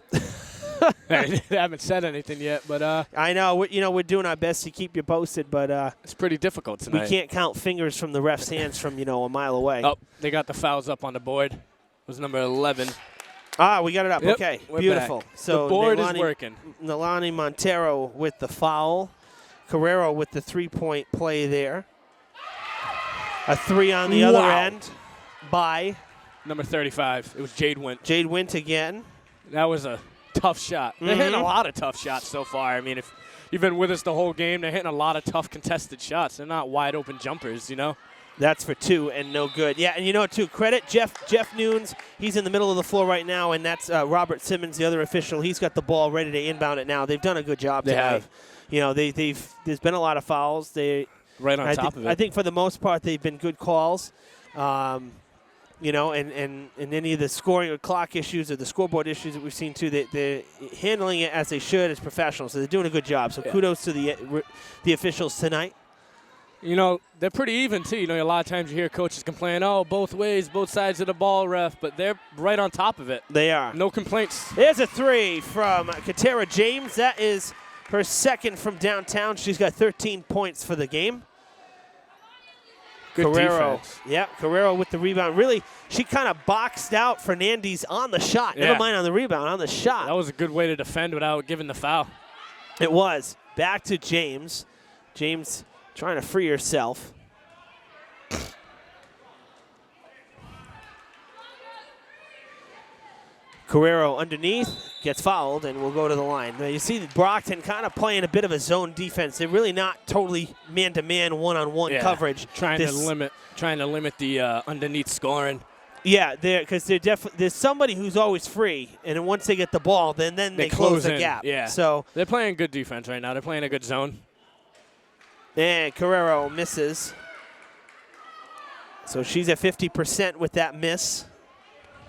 I haven't said anything yet, but I know. We're doing our best to keep you posted, but it's pretty difficult tonight. We can't count fingers from the ref's hands from a mile away. Oh, they got the fouls up on the board. It was number 11. We got it up. Yep, okay, we're beautiful. Back. So the board is working. Nalani Montero with the foul. Carrero with the 3-point play there. A 3 on the other end by number 35. It was Jade Wint. Jade Wint again. That was a tough shot. They're hitting a lot of tough shots so far. I mean, if you've been with us the whole game, they're hitting a lot of tough contested shots. They're not wide open jumpers, you know. That's for 2 and no good. Yeah, and you know what, too? Credit Jeff Nunes. He's in the middle of the floor right now, and that's Robert Simmons, the other official. He's got the ball ready to inbound it now. They've done a good job tonight. have. You know, there's been a lot of fouls. Right on top of it. I think for the most part they've been good calls. You know, and any of the scoring or clock issues or the scoreboard issues that we've seen too, they're handling it as they should as professionals. So they're doing a good job. So kudos to the officials tonight. You know, they're pretty even, too. You know, a lot of times you hear coaches complain, oh, both ways, both sides of the ball, ref, but they're right on top of it. They are. No complaints. There's a 3 from Katera James. That is her second from downtown. She's got 13 points for the game. Good Carrero. defense. Yeah, Carrero with the rebound. Really, she kind of boxed out Fernandez on the shot. Never mind on the rebound, on the shot. That was a good way to defend without giving the foul. It was. Back to James. James trying to free herself. Carrero underneath, gets fouled, and will go to the line. Now you see Brockton kind of playing a bit of a zone defense. They're really not totally man-to-man, one-on-one coverage. Trying to limit the underneath scoring. Yeah, because there's somebody who's always free, and then once they get the ball, then they close the gap. Yeah. So they're playing good defense right now. They're playing a good zone. And Carrero misses. So she's at 50% with that miss.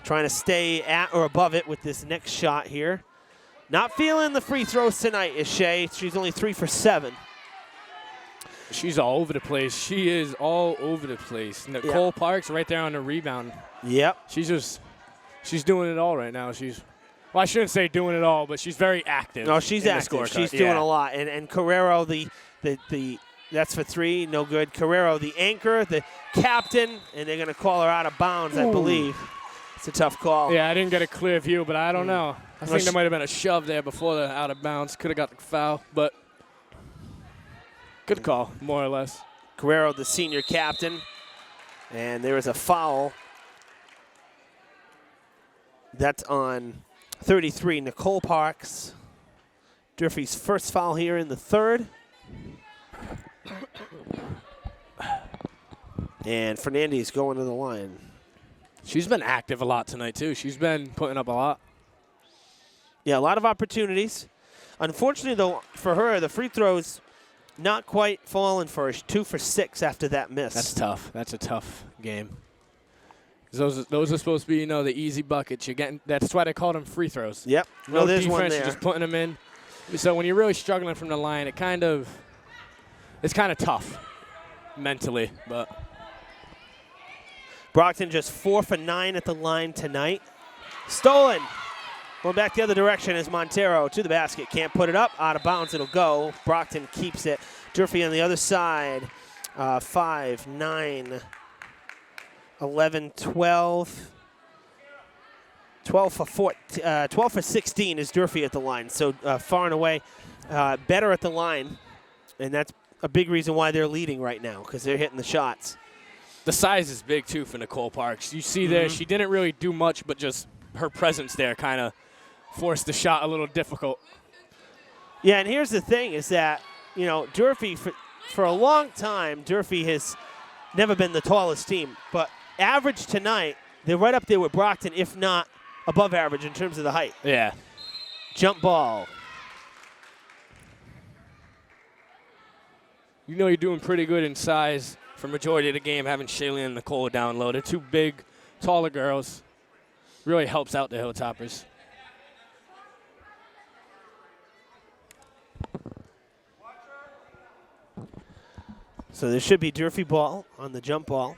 Trying to stay at or above it with this next shot here. Not feeling the free throws tonight is Shea. She's only 3 for 7. She's all over the place. She is all over the place. Nicole Parks right there on the rebound. Yep. She's doing it all right now. Well, I shouldn't say doing it all, but she's very active. No, she's active. She's doing a lot. And Carrero, the that's for 3, no good. Carrero, the anchor, the captain, and they're going to call her out of bounds, I believe. It's a tough call. Yeah, I didn't get a clear view, but I don't know. I think there might have been a shove there before the out of bounds. Could have got the foul, but good call, more or less. Carrero, the senior captain, and there is a foul. That's on 33, Nicole Parks. Durfee's first foul here in the third. And Fernandez going to the line. She's been active a lot tonight, too. She's been putting up a lot. Yeah, a lot of opportunities. Unfortunately, though, for her, the free throws not quite falling for her. 2 for 6 after that miss. That's tough. That's a tough game. Those are supposed to be, the easy buckets. You're getting. That's why they call them free throws. Yep. No there's defense, one there. You're just putting them in. So when you're really struggling from the line, it's kind of tough mentally, but. Brockton just 4 for 9 at the line tonight. Stolen. Going back the other direction is Montero to the basket. Can't put it up. Out of bounds it'll go. Brockton keeps it. Durfee on the other side. 5, 9, 11, 12. 12 for 16 is Durfee at the line. So far and away better at the line. And that's a big reason why they're leading right now, because they're hitting the shots. The size is big, too, for Nicole Parks. You see there, she didn't really do much, but just her presence there kind of forced the shot a little difficult. Yeah, and here's the thing is that, Durfee, for a long time, Durfee has never been the tallest team. But average tonight, they're right up there with Brockton, if not above average in terms of the height. Yeah. Jump ball. You're doing pretty good in size for majority of the game, having Shaylee and Nicole down low. They're 2 big, taller girls. Really helps out the Hilltoppers. So there should be Durfee ball on the jump ball.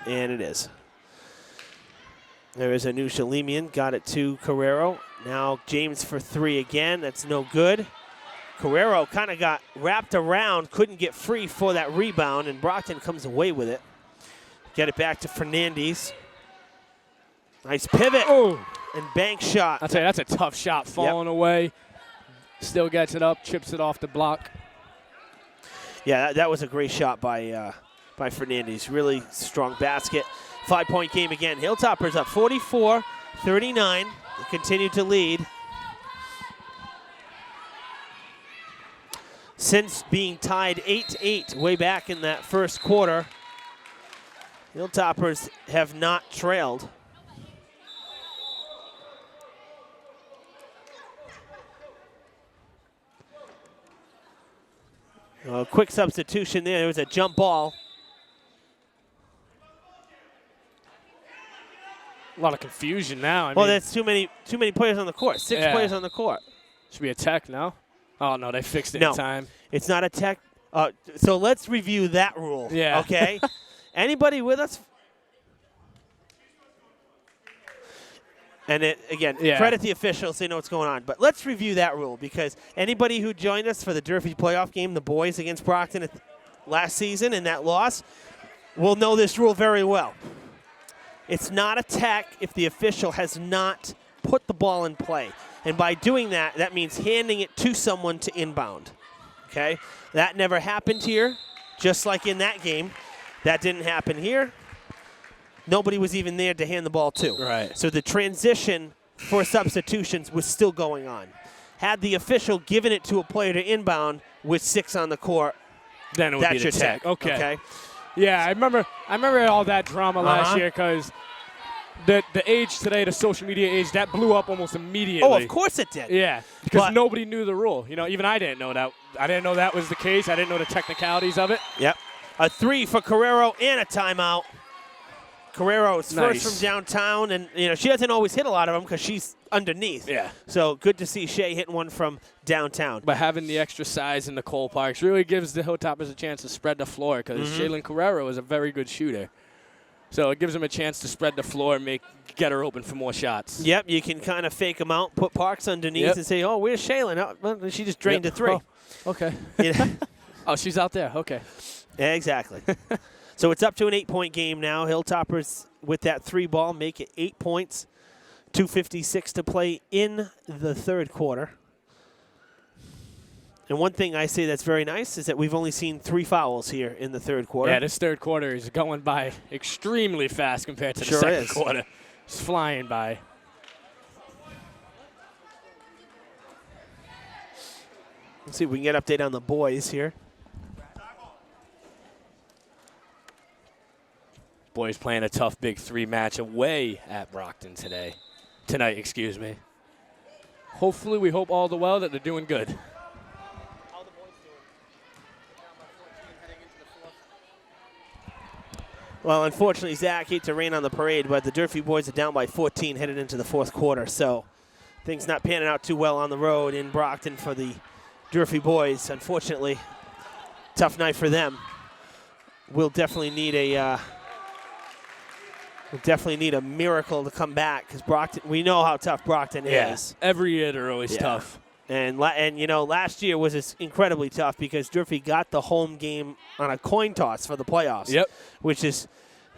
And it is. There is Anusha Lemian. Got it to Carrero. Now James for 3 again. That's no good. Carrero kind of got wrapped around, couldn't get free for that rebound, and Brockton comes away with it. Get it back to Fernandez. Nice pivot and bank shot. I'll tell you, that's a tough shot, falling away. Still gets it up, chips it off the block. Yeah, that was a great shot by Fernandez. Really strong basket. 5-point game again. Hilltoppers up 44-39. They continue to lead. Since being tied 8-8 way back in that first quarter, Hilltoppers have not trailed. A quick substitution there. There was a jump ball. A lot of confusion now. I Well, mean, that's too many players on the court. Six players on the court. should be a tech now. Oh, no, they fixed it No, in time. it's not a tech. So let's review that rule. Yeah. Okay. Anybody with us? And again, credit the officials. They know what's going on. But let's review that rule because anybody who joined us for the Durfee playoff game, the boys against Brockton last season in that loss, will know this rule very well. It's not a tech if the official has not put the ball in play. And by doing that, that means handing it to someone to inbound. Okay? That never happened here, just like in that game. That didn't happen here. Nobody was even there to hand the ball to. Right. So the transition for substitutions was still going on. Had the official given it to a player to inbound with 6 on the court, Then it would that's be the your tech. tech. Okay. Yeah, I remember all that drama last year because the age today, the social media age, that blew up almost immediately. Oh, of course it did. Yeah, because But nobody knew the rule. You know, even I didn't know that. I didn't know that was the case. I didn't know the technicalities of it. Yep. A 3 for Carrero and a timeout. Carrero's Nice. first from downtown, and she doesn't always hit a lot of them because she's underneath. Yeah. So good to see Shea hitting one from downtown. But having the extra size in the Cole Parks really gives the Hilltoppers a chance to spread the floor because Shaylin Carrero is a very good shooter. So it gives them a chance to spread the floor and get her open for more shots. Yep, you can kind of fake them out, put Parks underneath, and say, "Oh, where's Shaylin?" Oh, well, she just drained a 3. Oh, okay. Oh, she's out there. Okay. Yeah, exactly. So it's up to an 8-point game now. Hilltoppers with that 3 ball make it 8 points. 2:56 to play in the third quarter. And one thing I say that's very nice is that we've only seen 3 fouls here in the third quarter. Yeah, this third quarter is going by extremely fast compared to the Sure second is. quarter. It's flying by. Let's see if we can get an update on the boys here. Boys playing a tough big 3 match away at Brockton tonight, excuse me. Hopefully, we hope all the well that they're doing good. Well, unfortunately, Zach, hate to rain on the parade, but the Durfee boys are down by 14 headed into the fourth quarter. So things not panning out too well on the road in Brockton for the Durfee boys. Unfortunately, tough night for them. We'll definitely need a miracle to come back because Brockton. We know how tough Brockton is. Every year they're always tough. And last year was incredibly tough because Durfee got the home game on a coin toss for the playoffs. Yep. Which is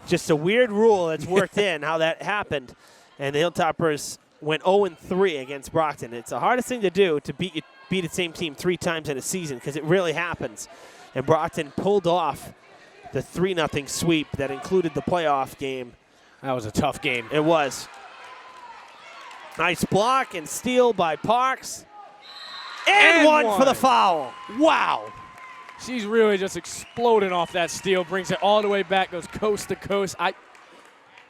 just a weird rule that's worked in how that happened. And the Hilltoppers went 0-3 against Brockton. It's the hardest thing to do to beat the same team 3 times in a season because it really happens. And Brockton pulled off the 3-0 sweep that included the playoff game. That was a tough game. It was. Nice block and steal by Parks. And one for the foul. Wow. She's really just exploding off that steal, brings it all the way back, goes coast to coast.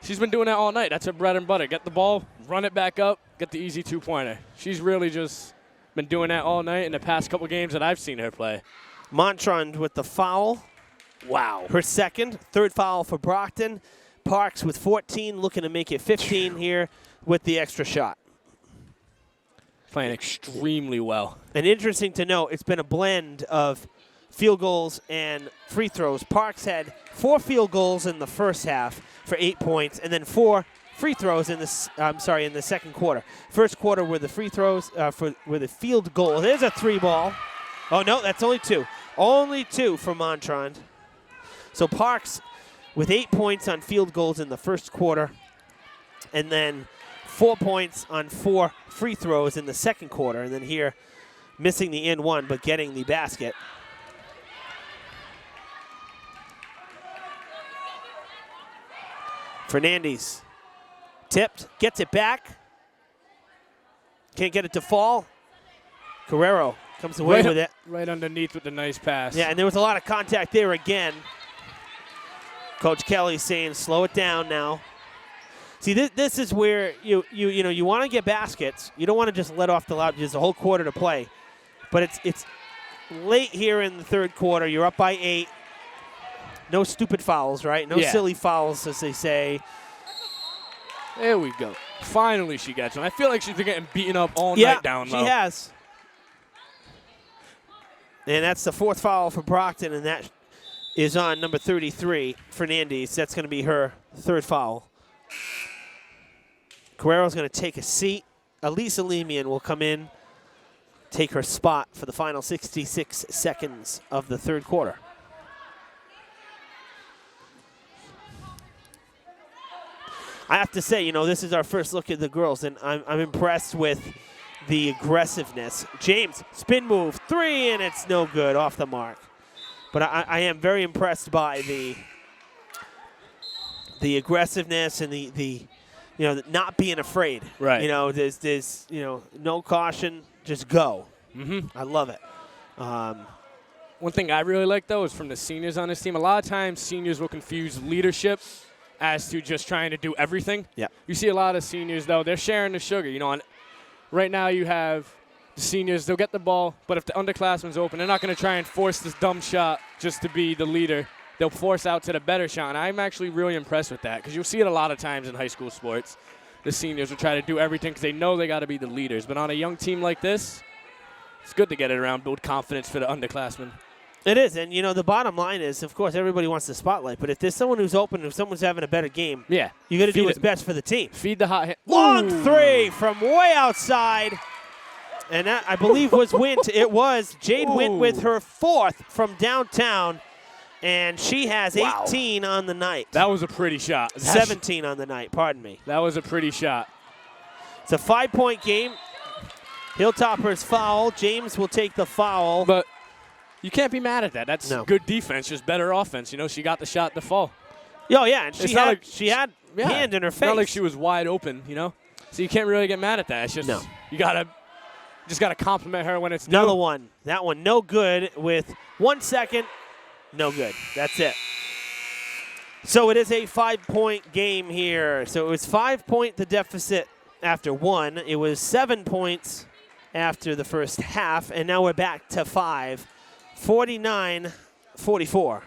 She's been doing that all night. That's her bread and butter. Get the ball, run it back up, get the easy 2-pointer. She's really just been doing that all night in the past couple games that I've seen her play. Montrond with the foul. Wow. Her second. Third foul for Brockton. Parks with 14, looking to make it 15 here with the extra shot. Playing extremely well. And interesting to note, it's been a blend of field goals and free throws. Parks had 4 field goals in the first half for 8 points, and then 4 free throws in the second quarter. First quarter were the free throws were the field goal. There's a 3 ball. Oh no, that's only 2. Only 2 for Montrond. So Parks with 8 points on field goals in the first quarter, and then 4 points on 4 free throws in the second quarter, and then here missing the N1 but getting the basket. Fernandez tipped, gets it back, Can't get it to fall. Guerrero comes away with it. Right underneath with the nice pass. Yeah, and there was a lot of contact there again. Coach Kelly saying, slow it down now. See, this is where you want to get baskets. You don't want to just let off the loud. There's a whole quarter to play. But it's late here in the third quarter. You're up by 8. No stupid fouls, right? No silly fouls, as they say. There we go. Finally she gets one. I feel like she's been getting beaten up all night down low. Yeah, she has. And that's the 4th foul for Brockton, and that is on number 33, Fernandez. That's going to be her 3rd foul. Guerrero's going to take a seat. Elisa Lemian will come in, take her spot for the final 66 seconds of the third quarter. I have to say, this is our first look at the girls, and I'm impressed with the aggressiveness. James, spin move, 3, and it's no good, off the mark. But I am very impressed by the aggressiveness and the not being afraid. Right. There's no caution, just go. Mm-hmm. I love it. One thing I really like, though, is from the seniors on this team. A lot of times seniors will confuse leadership as to just trying to do everything. Yeah. You see a lot of seniors, though, they're sharing the sugar. Right now you have the seniors, they'll get the ball, but if the underclassmen's open, they're not going to try and force this dumb shot just to be the leader. They'll force out to the better shot, and I'm actually really impressed with that because you'll see it a lot of times in high school sports. The seniors will try to do everything because they know they got to be the leaders. But on a young team like this, it's good to get it around, build confidence for the underclassmen. It is, and the bottom line is, of course, everybody wants the spotlight. But if there's someone who's open, if someone's having a better game, you got to do what's best for the team. Feed the hot hand. Long 3 from way outside, and that I believe was Wint. It was Jade Wint with her 4th from downtown, and she has 18 on the night. That was a pretty shot. 17 on the night. Pardon me. That was a pretty shot. It's a 5-point game. Hilltoppers foul. James will take the foul, but you can't be mad at that. That's good defense, just better offense. She got the shot to fall. Oh, yeah, and she had hand in her face. Not like she was wide open, So you can't really get mad at that. It's just you just gotta compliment her when it's another one. That one no good with 1 second. No good. That's it. So it is a 5-point game here. So it was 5-point the deficit after 1. It was 7 points after the first half, and now we're back to 5. 49-44.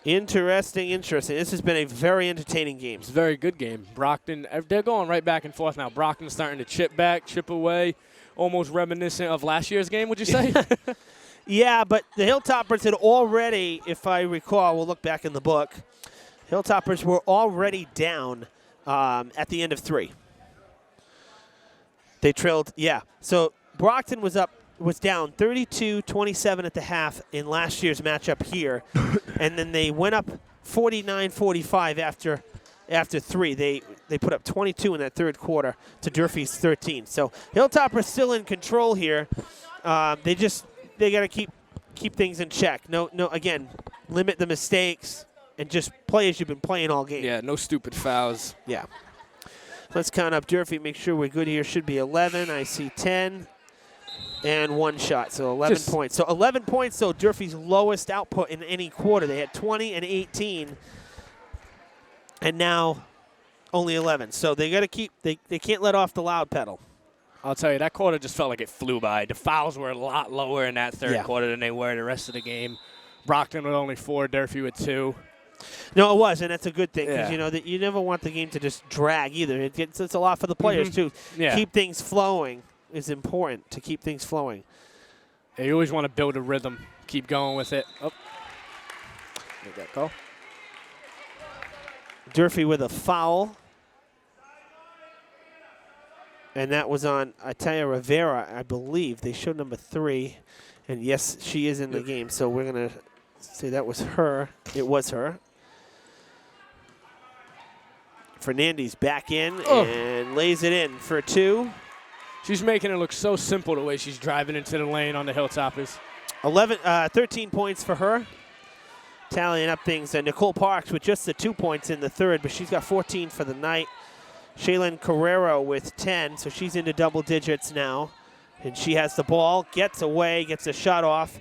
Interesting. This has been a very entertaining game. It's a very good game. Brockton, they're going right back and forth now. Brockton's starting to chip away, almost reminiscent of last year's game, would you say? Yeah, but the Hilltoppers had already, if I recall, we'll look back in the book, Hilltoppers were already down at the end of 3. They trailed, So Brockton was down 32-27 at the half in last year's matchup here, and then they went up 49-45 after 3. They put up 22 in that third quarter to Durfee's 13. So Hilltoppers still in control here. They got to keep things in check. No, again, limit the mistakes and just play as you've been playing all game. Yeah, no stupid fouls. Yeah. Let's count up Durfee, make sure we're good here. Should be 11. I see 10. And 1 shot, so 11 points. So 11 points, so Durfee's lowest output in any quarter. They had 20 and 18, and now only 11. So they got to keep. They can't let off the loud pedal. I'll tell you, that quarter just felt like it flew by. The fouls were a lot lower in that third quarter than they were the rest of the game. Brockton with only 4, Durfee with 2. No, it was, and that's a good thing because that you never want the game to just drag either. It's a lot for the players too. Yeah. Keep things flowing is important to keep things flowing. Yeah, you always want to build a rhythm. Keep going with it. Oh, make that call. Durfee with a foul. And that was on Ataya Rivera, I believe. They showed number 3. And, yes, she is in the game. So we're going to say that was her. It was her. Fernandez back in and lays it in for 2. She's making it look so simple the way she's driving into the lane on the Hilltoppers. 13 points for her. Tallying up things. Nicole Parks with just the 2 points in the third, but she's got 14 for the night. Shaylin Carrero with 10, so she's into double digits now. And she has the ball, gets away, gets a shot off.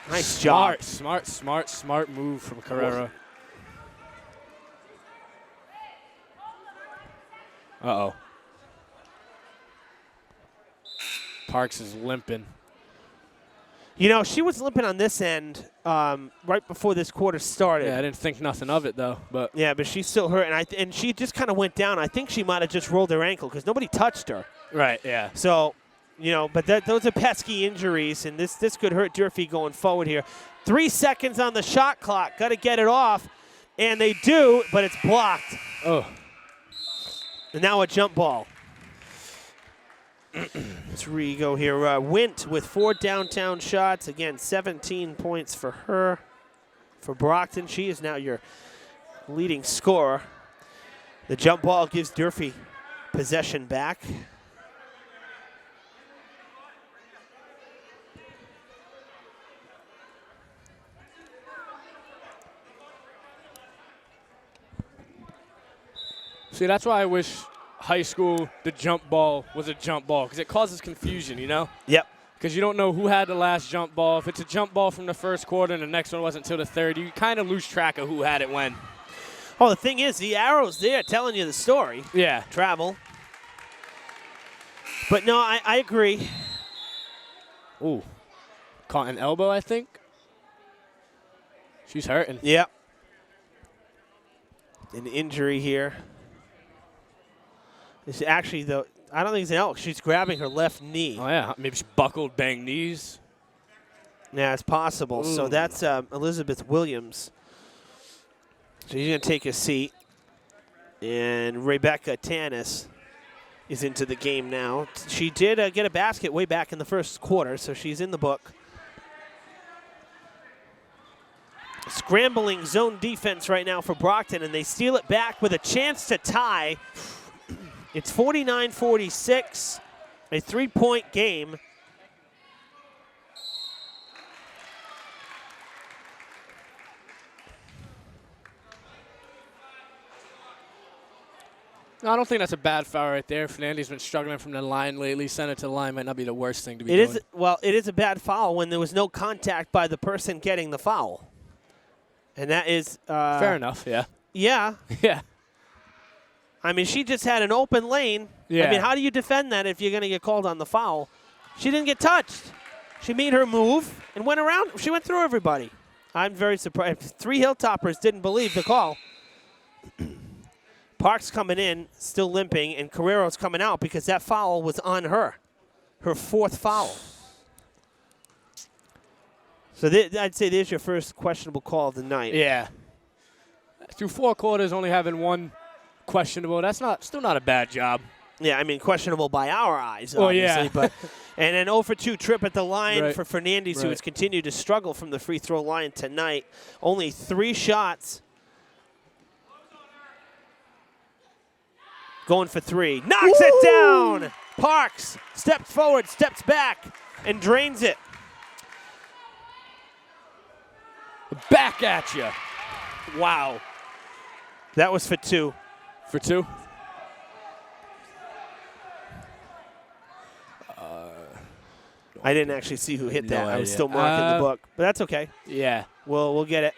Nice job. Smart move from Carrera. Uh-oh. Parks is limping. You know, she was limping on this end right before this quarter started. Yeah, I didn't think nothing of it, though. But yeah, but she's still hurt, and she just kind of went down. I think she might have just rolled her ankle because nobody touched her. Right, yeah. So, you know, but those are pesky injuries, and this could hurt Durfee going forward here. 3 seconds on the shot clock. Got to get it off, and they do, but it's blocked. Oh. And now a jump ball. Let's re-go here. Wint with 4 downtown shots. Again, 17 points for her. For Brockton, she is now your leading scorer. The jump ball gives Durfee possession back. See, that's why I wish high school, the jump ball was a jump ball, because it causes confusion, you know? Yep. Because you don't know who had the last jump ball. If it's a jump ball from the first quarter and the next one wasn't until the third, you kind of lose track of who had it when. Oh, the thing is, the arrow's there telling you the story. Yeah. Travel. But no, I agree. Ooh. Caught an elbow, I think. She's hurting. Yep. An injury here. It's actually, though, I don't think it's an elbow. She's grabbing her left knee. Oh, yeah. Maybe she buckled, banged knees. Yeah, it's possible. Ooh. So that's Elizabeth Williams. So she's going to take a seat. And Rebecca Tanis is into the game now. She did get a basket way back in the first quarter, so she's in the book. Scrambling zone defense right now for Brockton, and they steal it back with a chance to tie. It's 49-46, a 3-point game. No, I don't think that's a bad foul right there. Fernandes been struggling from the line lately. Send it to the line might not be the worst thing to be doing. It is a bad foul when there was no contact by the person getting the foul. And that is fair enough, yeah. Yeah. Yeah. I mean, she just had an open lane. Yeah. I mean, how do you defend that if you're going to get called on the foul? She didn't get touched. She made her move and went around. She went through everybody. I'm very surprised. 3 Hilltoppers didn't believe the call. Parks coming in, still limping, and Carrero's coming out because that foul was on her. Her 4th foul. So I'd say there's your first questionable call of the night. Yeah. Through 4 quarters, only having 1 questionable, that's still not a bad job. Yeah, I mean, questionable by our eyes, Oh, obviously. yeah. But, and an 0 for 2 trip at the line Right. for Fernandes, who Right. has continued to struggle from the free throw line tonight. Only 3 shots. Going for 3. Knocks it down! Parks steps forward, steps back, and drains it. Back at you. Wow. That was for 2. For 2? I didn't actually see who hit No that. I was idea. still marking the book. But that's okay. Yeah. We'll get it.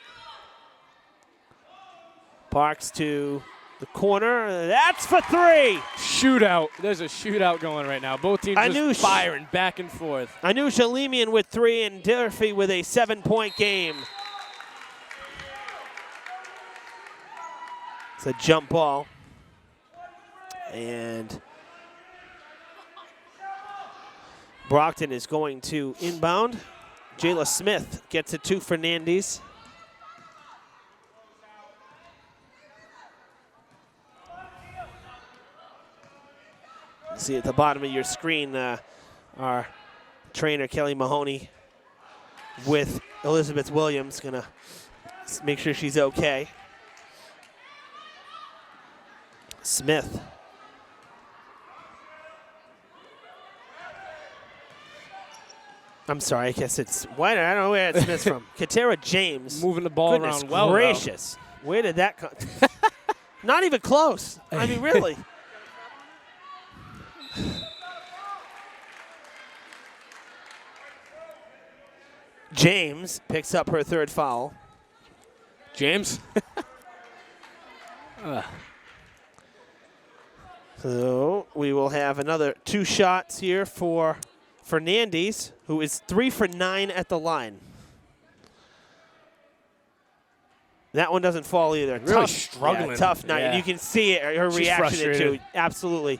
Parks to the corner. That's for 3. Shootout. There's a shootout going right now. Both teams just firing back and forth. Anusha Lemian with 3 and Durfee with a 7-point game. It's a jump ball. And Brockton is going to inbound. Jayla Smith gets it to Fernandes. See at the bottom of your screen, our trainer, Kelly Mahoney, with Elizabeth Williams, gonna make sure she's okay. Smith. I'm sorry, I guess it's, I don't know where it's Smith's from. Katera James. Moving the ball Goodness around well. gracious. Where did that come? Not even close. I mean, really. James picks up her third foul. James? So we will have another 2 shots here for Fernandez, who is 3 for 9 at the line. That one doesn't fall either. Really struggling. Yeah, tough night. Yeah. And you can see it, her She's reaction to frustrated. it. Absolutely.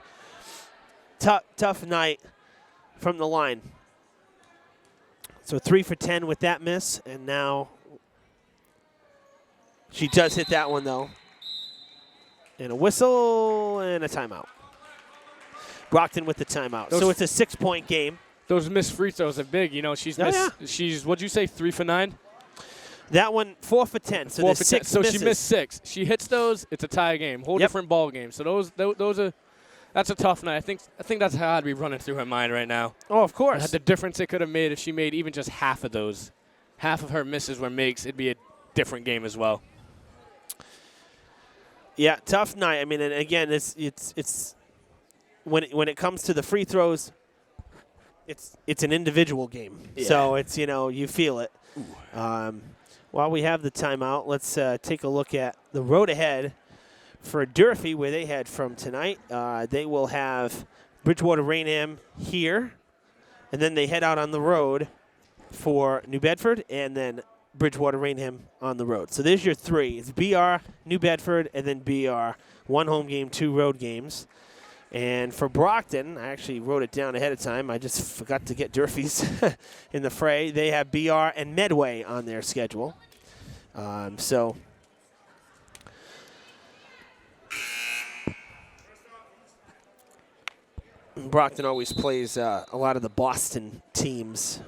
Tough night from the line. So 3 for 10 with that miss, and now she does hit that one, though. And a whistle and a timeout. Brockton with the timeout. So it's a 6-point game. Those missed free throws are big. You know, she's what'd you say, 3 for 9? That one, 4 for 10. So 4 there's for 6 10. So misses. she missed 6. She hits those, it's a tie game. Whole different ball game. So those are that's a tough night. I think that's how I'd be running through her mind right now. Oh, of course. The difference it could have made if she made even just half of those. Half of her misses were makes, it'd be a different game as well. Yeah, tough night. I mean, and again, it's when it comes to the free throws, it's an individual game. Yeah. So it's, you feel it. While we have the timeout, let's take a look at the road ahead for Durfee, where they head from tonight. They will have Bridgewater Rainham here, and then they head out on the road for New Bedford, and then Bridgewater Rainham on the road. So there's your 3. It's BR, New Bedford, and then BR. 1 home game, 2 road games. And for Brockton, I actually wrote it down ahead of time. I just forgot to get Durfee's in the fray. They have BR and Medway on their schedule. So Brockton always plays a lot of the Boston teams.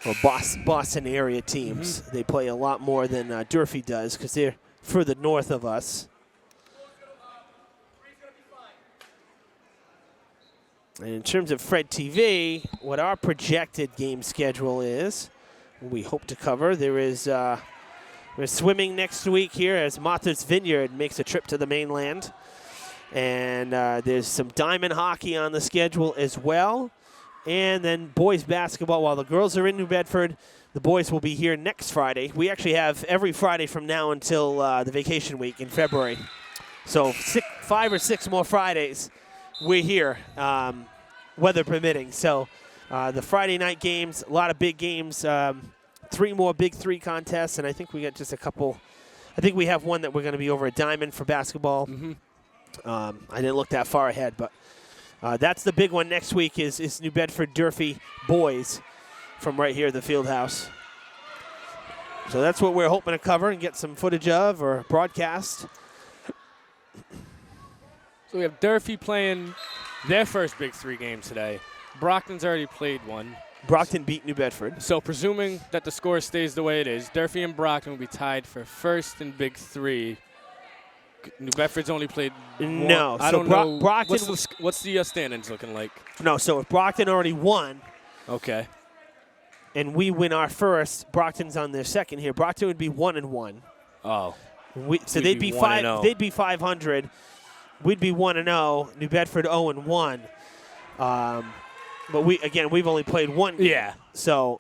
Or Boston area teams. Mm-hmm. They play a lot more than Durfee does because they're further north of us. And in terms of Fred TV, what our projected game schedule is, we hope to cover. We're swimming next week here as Martha's Vineyard makes a trip to the mainland. And there's some diamond hockey on the schedule as well. And then boys basketball. While the girls are in New Bedford, the boys will be here next Friday. We actually have every Friday from now until the vacation week in February. So 5 or 6 more Fridays we're here, weather permitting. So the Friday night games, a lot of big games, 3 more Big 3 contests, and I think we got just a couple. I think we have one that we're going to be over a diamond for basketball. Mm-hmm. I didn't look that far ahead, but that's the big one next week is New Bedford Durfee boys from right here at the field house. So that's what we're hoping to cover and get some footage of or broadcast. So we have Durfee playing their first Big 3 game today. Brockton's already played one. Brockton beat New Bedford. So presuming that the score stays the way it is, Durfee and Brockton will be tied for first in Big 3. New Bedford's only played one. No. I so don't know. Brockton, what's the standings looking like? No, so if Brockton already won. Okay. And we win our first, Brockton's on their second here. Brockton would be 1-1. Oh. So they'd be 5. They'd be 500. We'd be 1-0. New Bedford 0-1. But we've only played one game. Yeah. So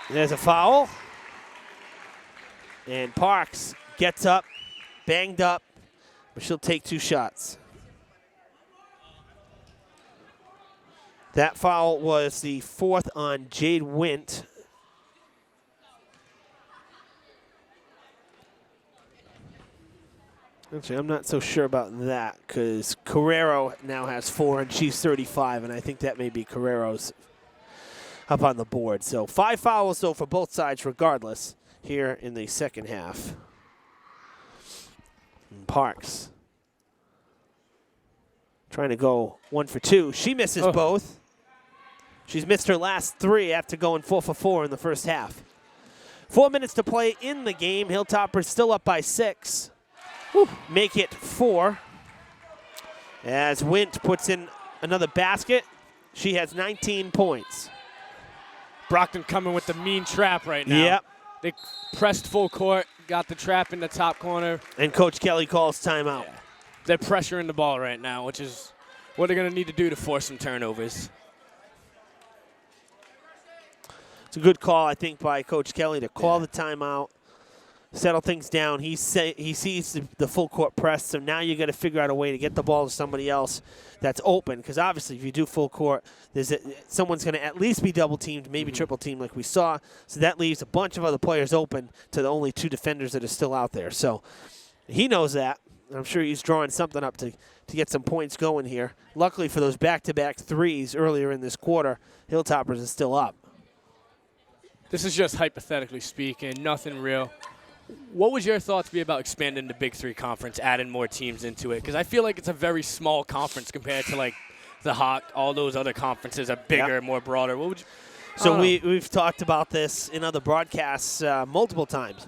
there's a foul. And Parks gets up, banged up, but she'll take 2 shots. That foul was the 4th on Jade Wint. Actually, I'm not so sure about that because Carrero now has 4 and she's 35, and I think that may be Carrero's up on the board. So 5 fouls, though, for both sides regardless here in the second half. And Parks trying to go 1 for 2. She misses both. She's missed her last 3 after going 4 for 4 in the first half. 4 minutes to play in the game. Hilltoppers still up by 6. Make it 4. As Wint puts in another basket. She has 19 points. Brockton coming with the mean trap right now. Yep. They pressed full court. got the trap in the top corner. And Coach Kelly calls timeout. Yeah. They're pressuring the ball right now, which is what they're going to need to do to force some turnovers. It's a good call, I think, by Coach Kelly to call the timeout, settle things down. He sees the full court press, so now you got to figure out a way to get the ball to somebody else that's open, because obviously if you do full court, someone's going to at least be double teamed, maybe triple teamed like we saw. So that leaves a bunch of other players open to the only 2 defenders that are still out there. So he knows that. I'm sure he's drawing something up to get some points going here. Luckily for those back-to-back threes earlier in this quarter, Hilltoppers is still up. This is just hypothetically speaking, nothing real. What would your thoughts be about expanding the Big Three conference, adding more teams into it? Because I feel like it's a very small conference compared to like the Hawk. All those other conferences are bigger, more broader. What would you? So we've talked about this in other broadcasts multiple times,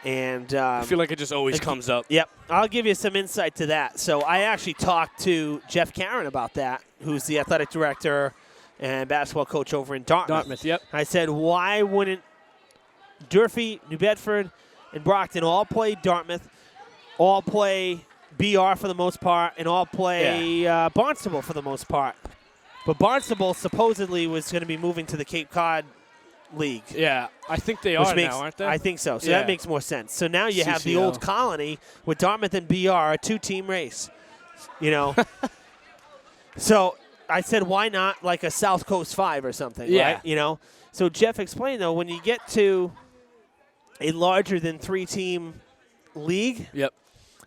and I feel like it just always comes up. Yep, I'll give you some insight to that. So I actually talked to Jeff Caron about that, who's the athletic director and basketball coach over in Dartmouth. Dartmouth, yep. I said, why wouldn't Durfee, New Bedford, and Brockton all play Dartmouth, all play BR for the most part, and all play Barnstable for the most part? But Barnstable supposedly was going to be moving to the Cape Cod League. Yeah, I think they are now, aren't they? I think so. So that makes more sense. So now you have the old colony with Dartmouth and BR, a 2-team race. You know? So I said, why not like a South Coast 5 or something, right? You know? So Jeff explained, though, when you get to a larger than 3-team league,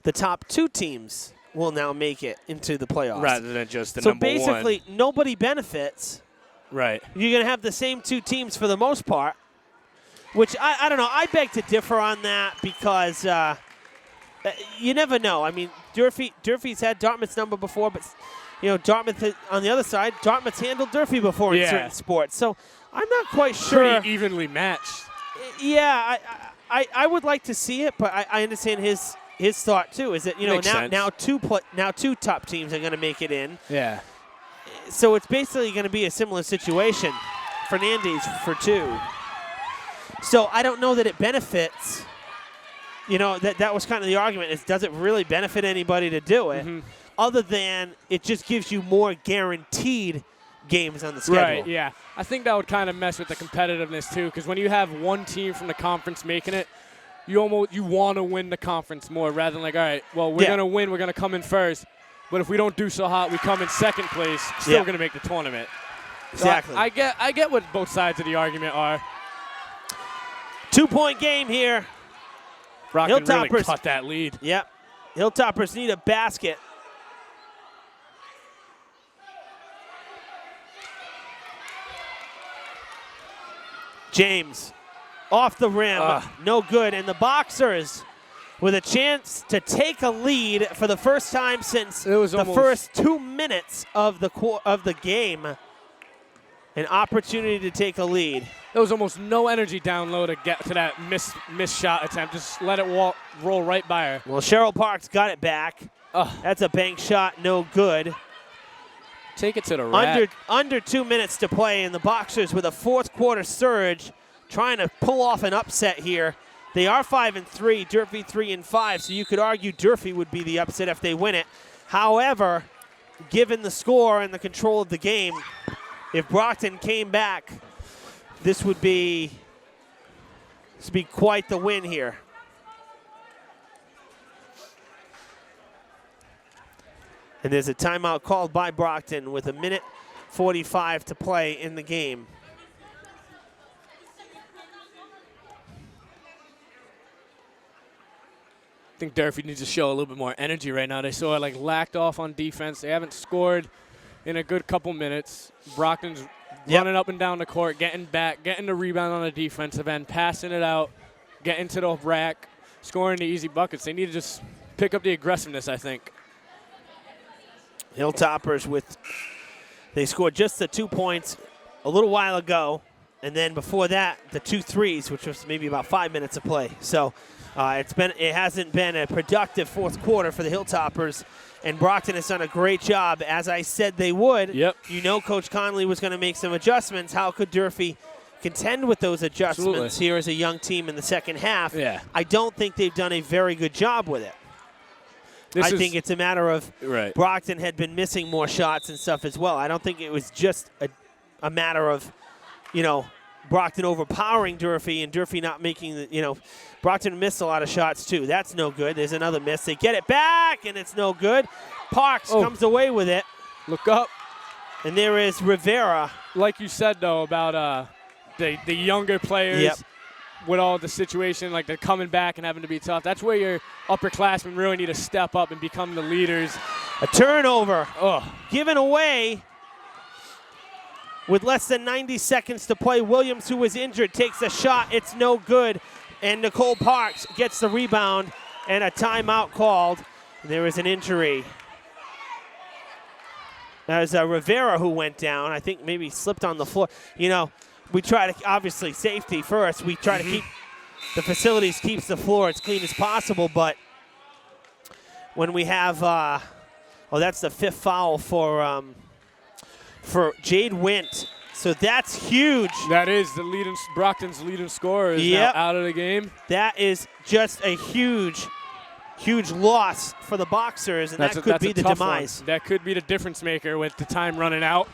the top 2 teams will now make it into the playoffs. Rather than just the number 1. So basically, nobody benefits. Right. You're going to have the same 2 teams for the most part, which I don't know. I beg to differ on that because you never know. I mean, Durfee's had Dartmouth's number before, but you know, Dartmouth on the other side, Dartmouth's handled Durfee before in certain sports. So I'm not quite sure. Pretty evenly matched. Yeah, I would like to see it, but I understand his thought too. Is that, you know, now two top teams are going to make it in. Yeah. So it's basically going to be a similar situation. Fernandez for 2. So I don't know that it benefits. You know, that was kind of the argument. Is, does it really benefit anybody to do it? Mm-hmm. Other than it just gives you more guaranteed games on the schedule. Right, yeah. I think that would kind of mess with the competitiveness too, because when you have one team from the conference making it, you want to win the conference more rather than like, all right, well, we're going to win, we're going to come in first, but if we don't do so hot, we come in second place, still going to make the tournament. Exactly. So I get what both sides of the argument are. 2-point game here. Brockton really cut that lead. Yep. Hilltoppers need a basket. James, off the rim, no good. And the Boxers with a chance to take a lead for the first time since the first 2 minutes of the game. An opportunity to take a lead. There was almost no energy down low to get to that missed shot attempt. Just let it roll right by her. Well, Cheryl Parks got it back. That's a bank shot, no good. Take it to the rack. Under 2 minutes to play, and the Boxers with a fourth quarter surge trying to pull off an upset here. They are 5-3, Durfee 3-5, so you could argue Durfee would be the upset if they win it. However, given the score and the control of the game, if Brockton came back, this would be quite the win here. And there's a timeout called by Brockton with 1:45 to play in the game. I think Durfee needs to show a little bit more energy right now. They sort of lacked off on defense. They haven't scored in a good couple minutes. Brockton's running up and down the court, getting back, getting the rebound on the defensive end, passing it out, getting to the rack, scoring the easy buckets. They need to just pick up the aggressiveness, I think. Hilltoppers they scored just the 2 points a little while ago, and then before that, the 2 threes, which was maybe about 5 minutes of play. So it hasn't been a productive fourth quarter for the Hilltoppers, and Brockton has done a great job, as I said they would. Yep. You know Coach Conley was going to make some adjustments. How could Durfee contend with those adjustments Absolutely. here as a young team in the second half. Yeah. I don't think they've done a very good job with it. I think it's a matter of Brockton had been missing more shots and stuff as well. I don't think it was just a matter of, Brockton overpowering Durfee and Durfee not making the, Brockton missed a lot of shots too. That's no good. There's another miss. They get it back, and it's no good. Parks comes away with it. Look up. And there is Rivera. Like you said, though, about the younger players with all the situation, like they're coming back and having to be tough. That's where your upperclassmen really need to step up and become the leaders. A turnover given away with less than 90 seconds to play. Williams, who was injured, takes a shot. It's no good. And Nicole Parks gets the rebound and a timeout called. There is an injury. There's Rivera who went down. I think maybe slipped on the floor. We try to, obviously, safety first. We try to keep the facilities, keeps the floor as clean as possible. But when we have, that's the 5th foul for Jade Wint. So that's huge. That is Brockton's leading scorer is now out of the game. That is just a huge loss for the Boxers, and that could be the demise. That could be the difference maker with the time running out.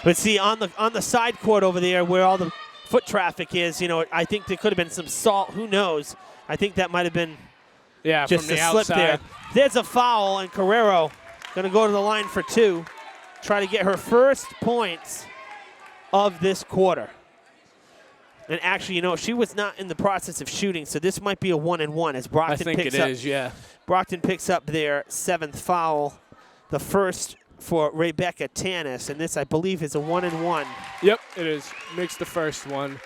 But see, on the side court over there where all the foot traffic is, I think there could have been some salt. Who knows? I think that might have been just from the a slip outside. there. There's a foul, and Carrero going to go to the line for 2. Try to get her first points of this quarter. And actually, she was not in the process of shooting, so this might be a 1-and-1 as Brockton Brockton picks up their 7th foul, the first for Rebecca Tanis, and this, I believe, is a 1-and-1. Yep, it is. Makes the first one.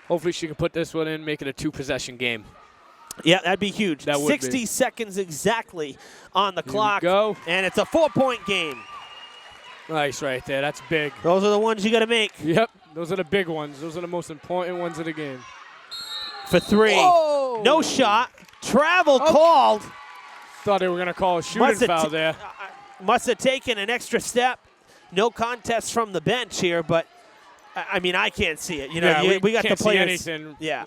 Hopefully she can put this one in, make it a 2-possession game. Yeah, that'd be huge. That would 60 be. seconds exactly on the clock. Go. And it's a 4-point game. Nice right there. That's big. Those are the ones you got to make. Yep, those are the big ones. Those are the most important ones of the game. For 3. Whoa. No shot. Travel called. Thought they were going to call a shooting foul there. Must have taken an extra step. No contest from the bench here, but, I can't see it. We got the players. See anything. Yeah.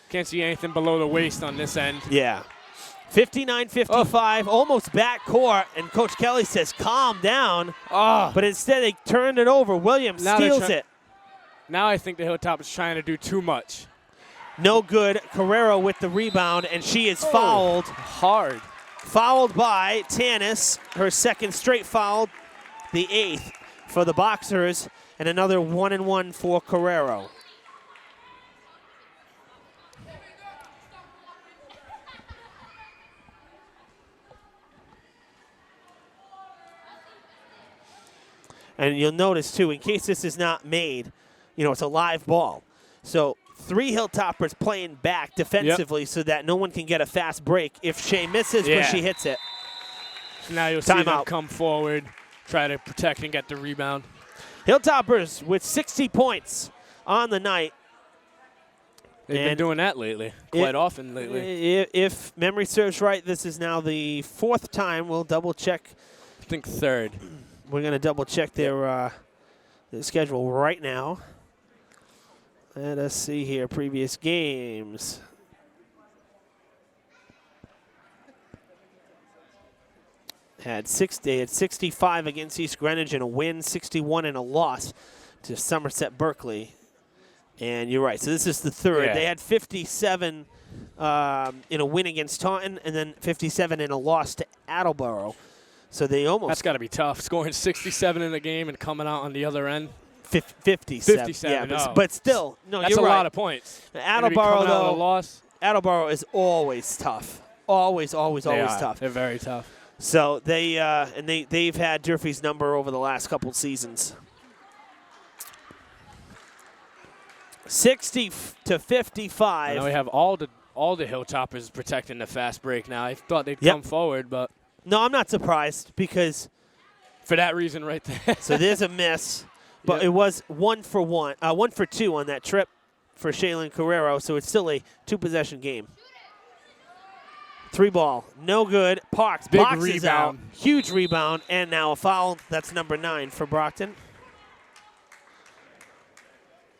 Can't see anything below the waist on this end. Yeah. 59-55, almost back court, and Coach Kelly says, calm down. But instead they turned it over. Williams steals it. Now I think the Hilltop is trying to do too much. No good. Carrero with the rebound, and she is fouled. Hard. Fouled by Tanis, her second straight foul, the 8th for the Boxers, and another 1-and-1 for Carrero. And you'll notice, too, in case this is not made, it's a live ball. So 3 Hilltoppers playing back defensively so that no one can get a fast break if Shea misses when she hits it. So now you'll see them come forward, try to protect and get the rebound. Hilltoppers with 60 points on the night. They've been doing that lately, quite often lately. If memory serves right, this is now the 4th time. We'll double-check. I think 3rd. We're going to double-check their schedule right now. Let us see here. Previous games. They had 65 against East Greenwich and a win, 61 and a loss to Somerset Berkeley. And you're right. So this is the 3rd. Yeah. They had 57 in a win against Taunton and then 57 in a loss to Attleboro. So they almost. That's got to be tough. Scoring 67 in the game and coming out on the other end. 57. 57. Yeah, but still, no, that's you're a right. lot of points. Attleboro, though, a loss. Attleboro is always tough. Always tough. They're very tough. So they've had Durfee's number over the last couple seasons. 60-55. Now we have all the Hilltoppers protecting the fast break now. I thought they'd come forward, but no, I'm not surprised because for that reason right there. So there's a miss, but it was 1 for 2 on that trip for Shaylin Carrero, so it's still a 2-possession game. 3 ball, no good. Parks Big boxes rebound. out. Huge rebound, and now a foul. That's number 9 for Brockton.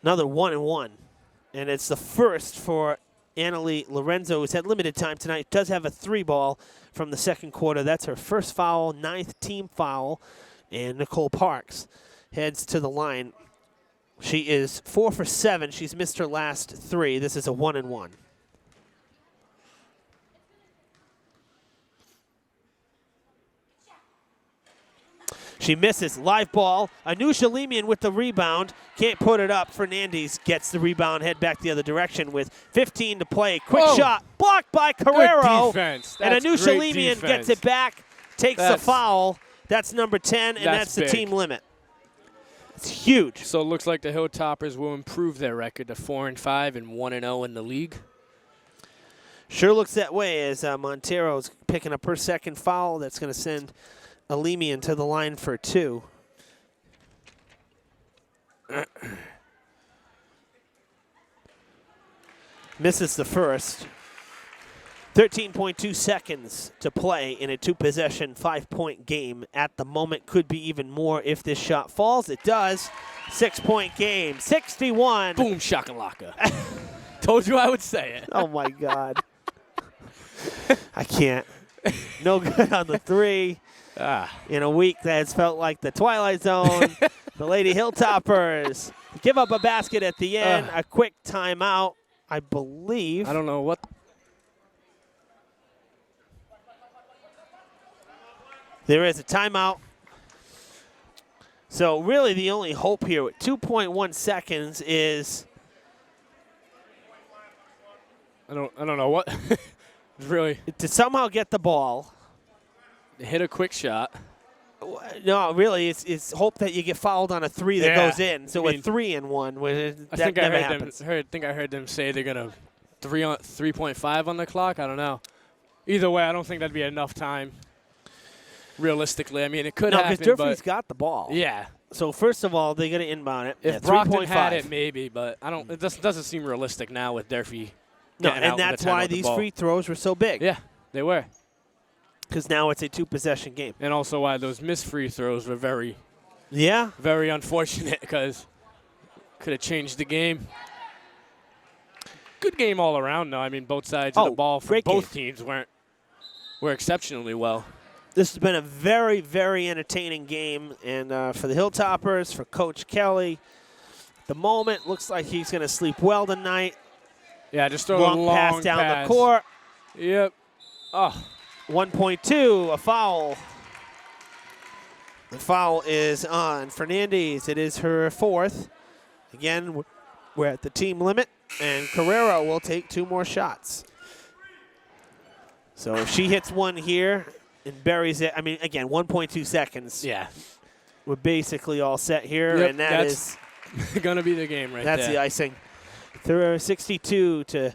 Another 1-1. And it's the first for Annalie Lorenzo, who's had limited time tonight. Does have a 3-ball from the second quarter. That's her first foul, 9th team foul. And Nicole Parks heads to the line. She is 4 for 7. She's missed her last 3. This is a 1-1. She misses. Live ball. Anusha Lemian with the rebound. Can't put it up. Fernandez gets the rebound. Head back the other direction with 15 to play. Quick shot. Blocked by Carrero. Good defense. And That's Anusha great Lemian defense. gets it back. Takes the foul. That's number 10, and that's the big. team limit. It's huge. So it looks like the Hilltoppers will improve their record to 4-5 and 1-0 in the league. Sure looks that way as Montero's picking up her second foul. That's going to send Alemian to the line for 2. Misses the first. 13.2 seconds to play in a 2-possession, 5-point game. At the moment, could be even more if this shot falls. It does. 6-point game, 61. Boom, shakalaka. Told you I would say it. Oh, my God. I can't. No good on the 3. In a week that has felt like the Twilight Zone. The Lady Hilltoppers give up a basket at the end. A quick timeout, I believe. I don't know what. There is a timeout. So really the only hope here with 2.1 seconds is I don't know what. Really to somehow get the ball. hit a quick shot. No, really, it's hope that you get fouled on a 3 that goes in. So a 3-and-1, that never happens. I heard them say they're gonna 3.5 on the clock. I don't know. Either way, I don't think that'd be enough time. Realistically, I mean, it could happen. No, because Durfee's got the ball. Yeah. So first of all, they're gonna inbound it. If Brockton had it, maybe, but I don't. It doesn't seem realistic now with Durfee. No, and that's why these free throws were so big. Yeah, they were. Because now it's a 2-possession game. And also why those missed free throws were very unfortunate because could have changed the game. Good game all around, though. I mean, both sides of the ball for both teams were exceptionally well. This has been a very, very entertaining game. And for the Hilltoppers, for Coach Kelly, at the moment, looks like he's going to sleep well tonight. Yeah, just throw a long pass down the court. Yep. Oh. 1.2, a foul. The foul is on Fernandez. It is her 4th. Again, we're at the team limit, and Carrero will take 2 more shots. So if she hits one here and buries it, I mean, again, 1.2 seconds. Yeah. We're basically all set here, and that's going to be the game right there. That's the icing. 62 to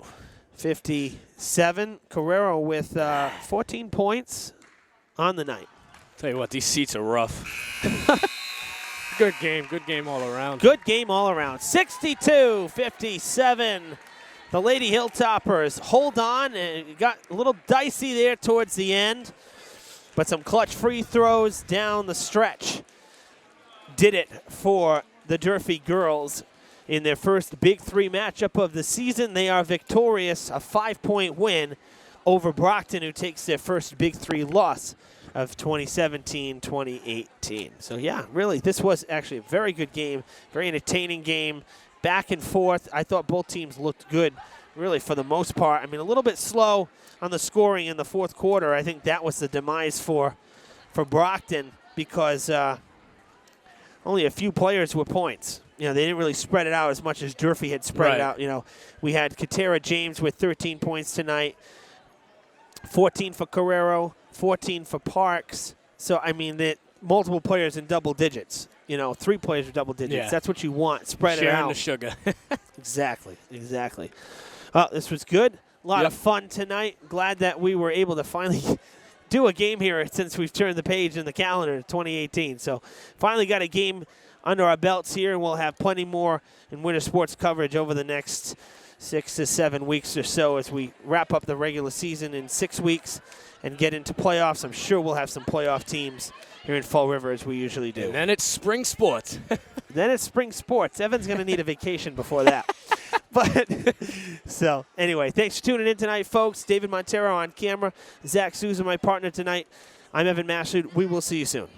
57. Carrero with 14 points on the night. Tell you what, these seats are rough. Good game all around. Good game all around. 62-57. The Lady Hilltoppers hold on. And got a little dicey there towards the end, but some clutch free throws down the stretch did it for the Durfee girls. In their first Big 3 matchup of the season, they are victorious, a 5-point win over Brockton, who takes their first Big 3 loss of 2017-2018. So, yeah, really, this was actually a very good game, very entertaining game, back and forth. I thought both teams looked good, really, for the most part. I mean, a little bit slow on the scoring in the fourth quarter. I think that was the demise for Brockton because only a few players were points. You know, they didn't really spread it out as much as Durfee had spread it out. You know, we had Katera James with 13 points tonight, 14 for Carrero, 14 for Parks. So, I mean, multiple players in double digits. You know, 3 players with double digits. Yeah. That's what you want. Spread it out. Sharing the sugar. Exactly. This was good. A lot of fun tonight. Glad that we were able to finally do a game here since we've turned the page in the calendar to 2018. So, finally got a game under our belts here, and we'll have plenty more in winter sports coverage over the next 6 to 7 weeks or so as we wrap up the regular season in 6 weeks and get into playoffs. I'm sure we'll have some playoff teams here in Fall River as we usually do. And then it's spring sports. Then it's spring sports. Evan's going to need a vacation before that. But so anyway, thanks for tuning in tonight, folks. David Montero on camera. Zach Souza, my partner tonight. I'm Evan Massoud. We will see you soon.